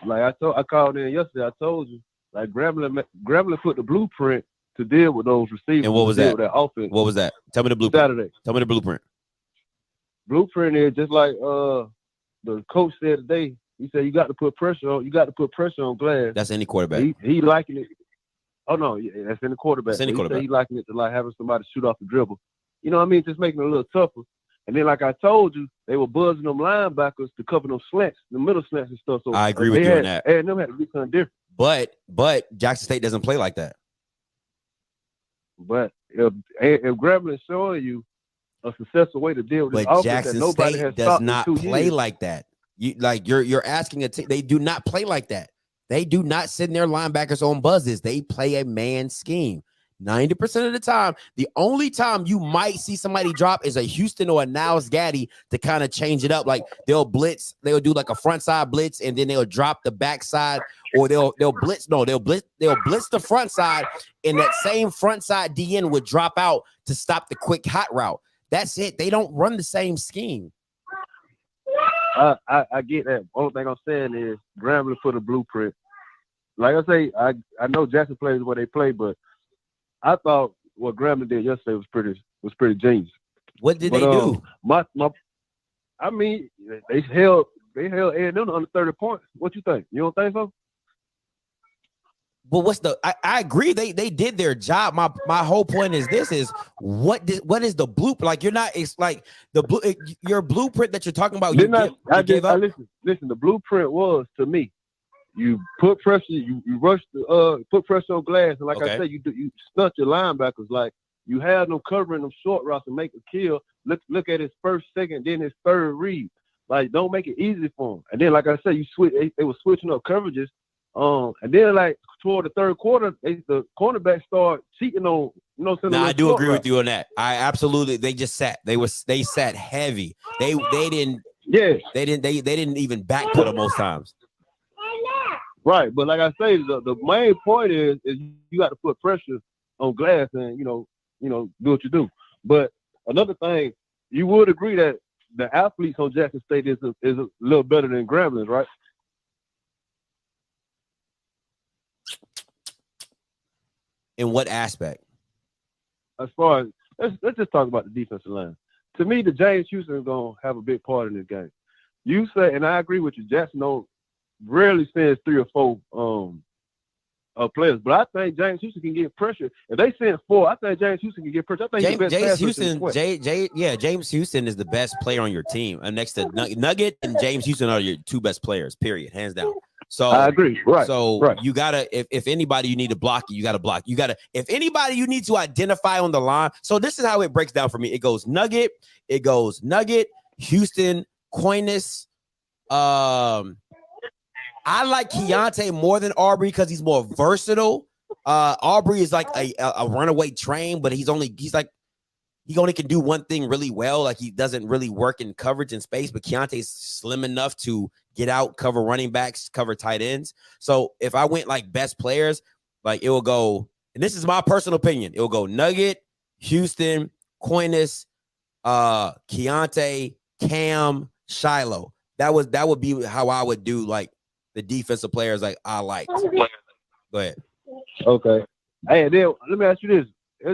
like I called in yesterday, I told you, like Grambling put the blueprint to deal with those receivers. And what was that? With that offense. What was that? Tell me the blueprint. Saturday. Tell me the blueprint. Blueprint is just like the coach said today. He said you got to put pressure on. You got to put pressure on Glass. That's any quarterback. He liking it. Oh no, yeah, that's any quarterback. That's any quarterback. He liking it to like having somebody shoot off the dribble. You know what I mean? Just making it a little tougher. And then, like I told you, they were buzzing them linebackers to cover them slants, the middle slants and stuff. So I agree with you on that. And them had to do something different. But Jackson State doesn't play like that. But if Grambling is showing you a successful way to deal with this offense Jackson that nobody State has does not play like that. You're asking they do not play like that. They do not send their linebackers on buzzes. They play a man scheme. 90% of the time, the only time you might see somebody drop is a Houston or a Niles Gaddy to kind of change it up. Like they'll blitz, they'll do like a front side blitz, and then they'll drop the backside, or they'll blitz the front side, and that same front side DN would drop out to stop the quick hot route. That's it. They don't run the same scheme. I get that. Only thing I'm saying is Grambling put a blueprint. Like I say, I know Jackson plays where they play, but I thought what Grambling did yesterday was pretty genius. What did they do? I mean, they held A&M under 30 points. What you think? You don't think so? Well, I agree. They did their job. My whole point is what is the blueprint? Like it's like your blueprint that you're talking about. Listen, the blueprint was to me. You put pressure, you rush put pressure on Glass, and like I said, you stunt your linebackers. Like you have them covering them short routes and make a kill. Look at his first, second, then his third read. Like, don't make it easy for them. And then, like I said, they were switching up coverages. And then, like, toward the third quarter, the cornerback started cheating on, you know. No, I do agree with you on that. I absolutely. They just sat. They sat heavy. They didn't. Yeah. They didn't even backpedal most times. Right, but like I say, the main point is you got to put pressure on Glass and you know do what you do. But another thing, you would agree that the athletes on Jackson State is a little better than Grambling, right? In what aspect? As far as let's just talk about the defensive line. To me, the James Houston is gonna have a big part in this game. You say, and I agree with you. Jackson rarely sends 3 or 4 players, but I think James Houston can get pressure. If they send 4, I think James Houston can get pressure. I think James Houston is the best player on your team. And next to Nugget and James Houston are your 2 best players, period, hands down. So I agree. Right. So right. you gotta, if anybody you need to block, you gotta block. You gotta, if anybody you need to identify on the line. So this is how it breaks down for me. It goes Nugget, Houston, Coinus. I like Keontae more than Aubrey because he's more versatile. Aubrey is like a runaway train, but he only can do one thing really well. Like he doesn't really work in coverage and space, but Keontae's slim enough to get out, cover running backs, cover tight ends. So if I went like best players, like it will go, and this is my personal opinion, it will go Nugget, Houston, Coinus, Keontae, Cam, Shiloh. That would be how I would do like the defensive players like I like. Go ahead. Okay. Hey, then let me ask you this. I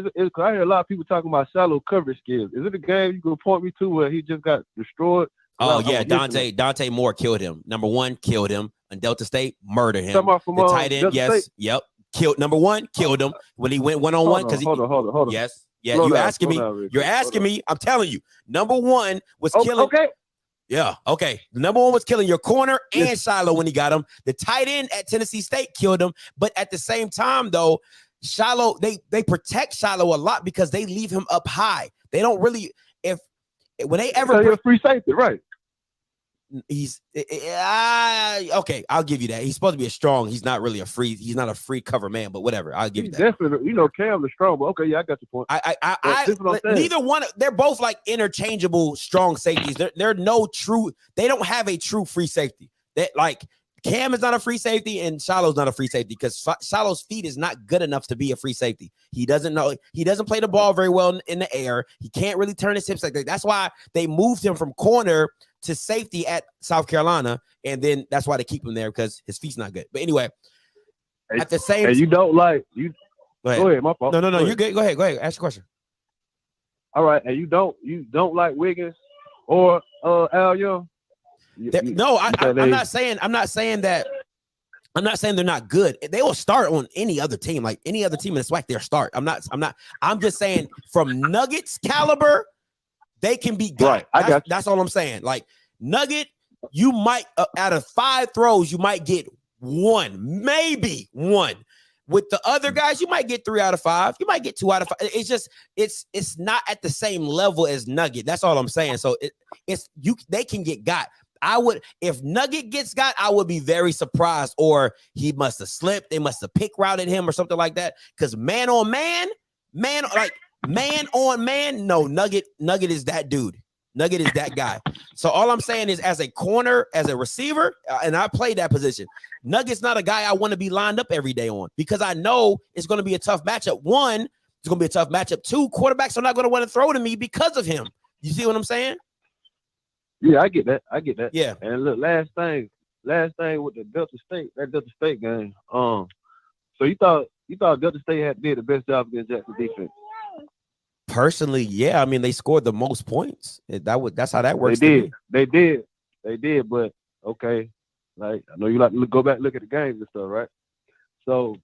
hear a lot of people talking about shallow coverage skills. Is it a game you can point me to where he just got destroyed? Oh, yeah. Dante Moore killed him. Number 1, killed him. And Delta State murdered him. From, the tight end, Delta yes. State? Yep. Killed number 1, killed him when he went one-on-one. Hold on. Yes. Yeah, you're asking me. I'm telling you. Number 1 was killing. Okay. Yeah, okay. The number 1 was killing your corner and Shiloh when he got him. The tight end at Tennessee State killed him. But at the same time, though, Shiloh, they protect Shiloh a lot because they leave him up high. They don't really, when they ever you're a free safety, right? He's okay. I'll give you that. He's supposed to be a strong. He's not really he's not a free cover man, but whatever. I'll give you that. Definitely, Cam is strong, but okay, yeah, I got your point. Neither one. They're both like interchangeable strong safeties. They're no true. They don't have a true free safety. That like Cam is not a free safety and Shiloh's not a free safety because Shiloh's feet is not good enough to be a free safety. He doesn't play the ball very well in the air. He can't really turn his hips like that. That's why they moved him from corner to safety at South Carolina, and then that's why they keep him there because his feet's not good. But anyway, at the same, and you don't like you. Go ahead, my fault. No, you're good. Go ahead. Ask the question. All right, and you don't like Wiggins or Al Young. I'm not saying that. I'm not saying they're not good. They will start on any other team, like any other team in the SWAC. They'll start. I'm just saying from Nuggets caliber, they can be good. Right, that's all I'm saying. Like Nugget, you might out of 5 throws, you might get 1, maybe 1. With the other guys, you might get 3 out of 5. You might get 2 out of 5. It's just it's not at the same level as Nugget. That's all I'm saying. So they can get got. If Nugget gets got, I would be very surprised, or he must have slipped. They must have pick routed him or something like that. Because man on man, no, Nugget is that dude. Nugget is that guy. So all I'm saying is, as a corner, as a receiver, and I play that position, Nugget's not a guy I want to be lined up every day on because I know it's going to be a tough matchup. 1, it's going to be a tough matchup. 2, quarterbacks are not going to want to throw to me because of him. You see what I'm saying? Yeah, I get that. Yeah. And look, last thing with the Delta State game. So you thought Delta State did the best job against Jackson defense? Personally, yeah. I mean, they scored the most points. That's how that works. They did. But okay, like I know you like to go back and look at the games and stuff, right? So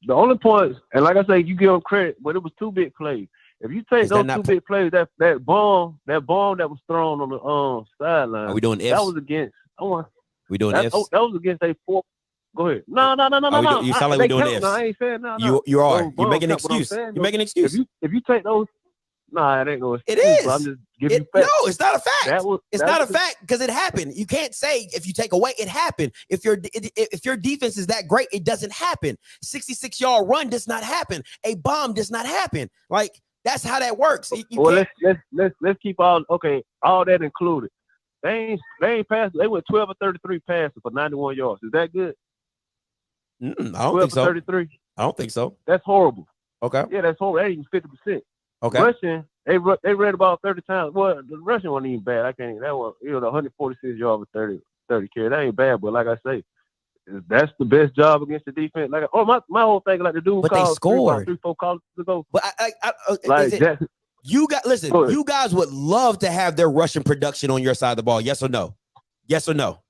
the only points, and like I say, you give them credit, but it was 2 big plays. If you take those 2 big plays, that bomb that was thrown on the sideline. Are we doing ifs? That was against. We doing ifs? That was against a 4. Go ahead. No. You sound like we're doing ifs. No, I ain't saying no. You are. You're making an excuse. You're making an excuse. If you take those, it ain't going. It is. I'm just give you facts. No, it's not a fact. It's not a was- fact because it happened. You can't say if you take away, it happened. If your defense is that great, it doesn't happen. 66-yard run does not happen. A bomb does not happen. Like that's how that works. Well, let's keep all that included. They ain't passed. They went 12 or 33 passes for 91 yards. Is that good? I don't think so. 33. I don't think so. That's horrible. Okay. Yeah, that's horrible. That ain't even 50%. Okay. Rushing, they read about 30 times. Well, the rushing wasn't even bad. That was, the 146 yards with 30 carry. That ain't bad, but like I say, that's the best job against the defense. Like, my whole thing, like the dude But they called scored 3-4 calls ago. But you guys would love to have their rushing production on your side of the ball. Yes or no? Yes or no?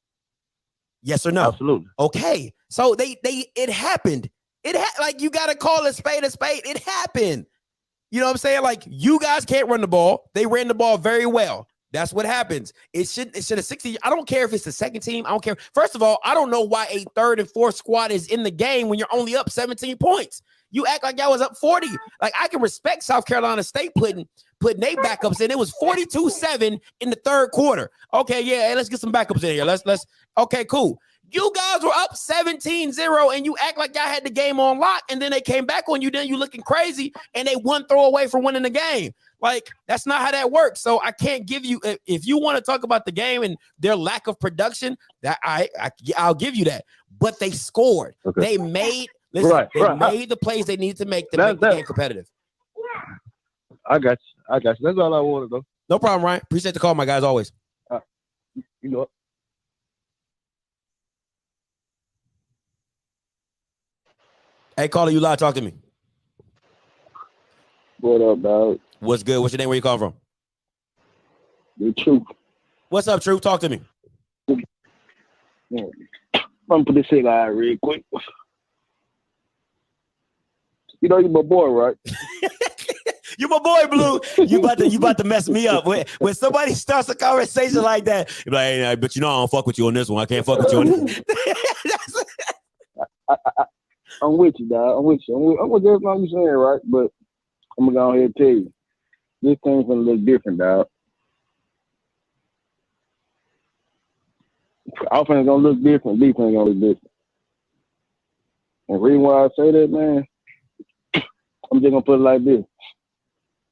Yes or no? Absolutely. Okay. So it happened. Like you got to call a spade a spade. It happened. You know what I'm saying? Like you guys can't run the ball. They ran the ball very well. That's what happens. It should have 60. I don't care if it's the second team. I don't care. First of all, I don't know why a third and fourth squad is in the game when you're only up 17 points. You act like y'all was up 40. Like I can respect South Carolina State putting their backups in. It was 42-7 in the third quarter. Okay, yeah, hey, let's get some backups in here. Let's okay, cool. You guys were up 17-0 and you act like y'all had the game on lock, and then they came back on you. Then you looking crazy, and they one throw away from winning the game. Like that's not how that works. So I can't give you, if you want to talk about the game and their lack of production, that I'll give you that. But they scored. Okay. They made made the plays they need to make the game competitive. I got you. That's all I wanted though. No problem, Ryan. Appreciate the call, my guys. Always. You know. Hey, caller, you live. Talk to me. What up, dog? What's good? What's your name? Where you calling from? The Truth. What's up, Truth? Talk to me. Yeah. I'm put this shit out real quick. You know you my boy, right? You my boy, Blue. You about to mess me up. When somebody starts a conversation like that, you're like, hey, but you know I don't fuck with you on this one. I can't fuck with you on this. I'm with you, dog. I'm with you. I'm with everything you're saying, right? But I'm gonna go ahead and tell you, this thing's gonna look different, dog. Offense gonna look different. Defense gonna look different. And the reason why I say that, man, I'm just gonna put it like this: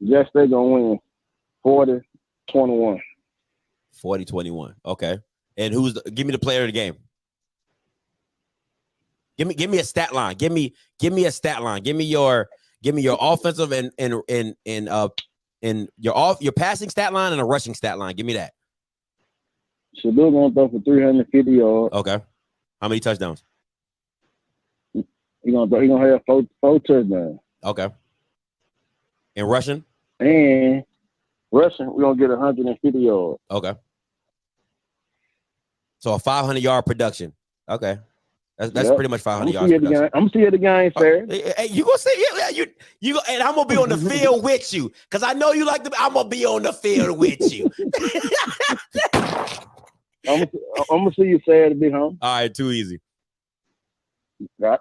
Jack State gonna win 40-21. 40-21. Okay. And give me the player of the game. Give me a stat line. Give me a stat line. Give me your offensive and your passing stat line and a rushing stat line. Give me that. Shadur gonna throw for 350 yards. Okay. How many touchdowns? He gonna have four touchdowns. Okay. And rushing? And rushing, we're gonna get 150 yards. Okay. So a 500-yard production. Okay. That's pretty much 500 yards. I'm gonna see you at the game, sir. Hey, you gonna say you and I'm gonna be on the field with you because I know you like the. I'm gonna be on the field with you. I'm gonna see you Saturday, huh? All right, too easy. Right.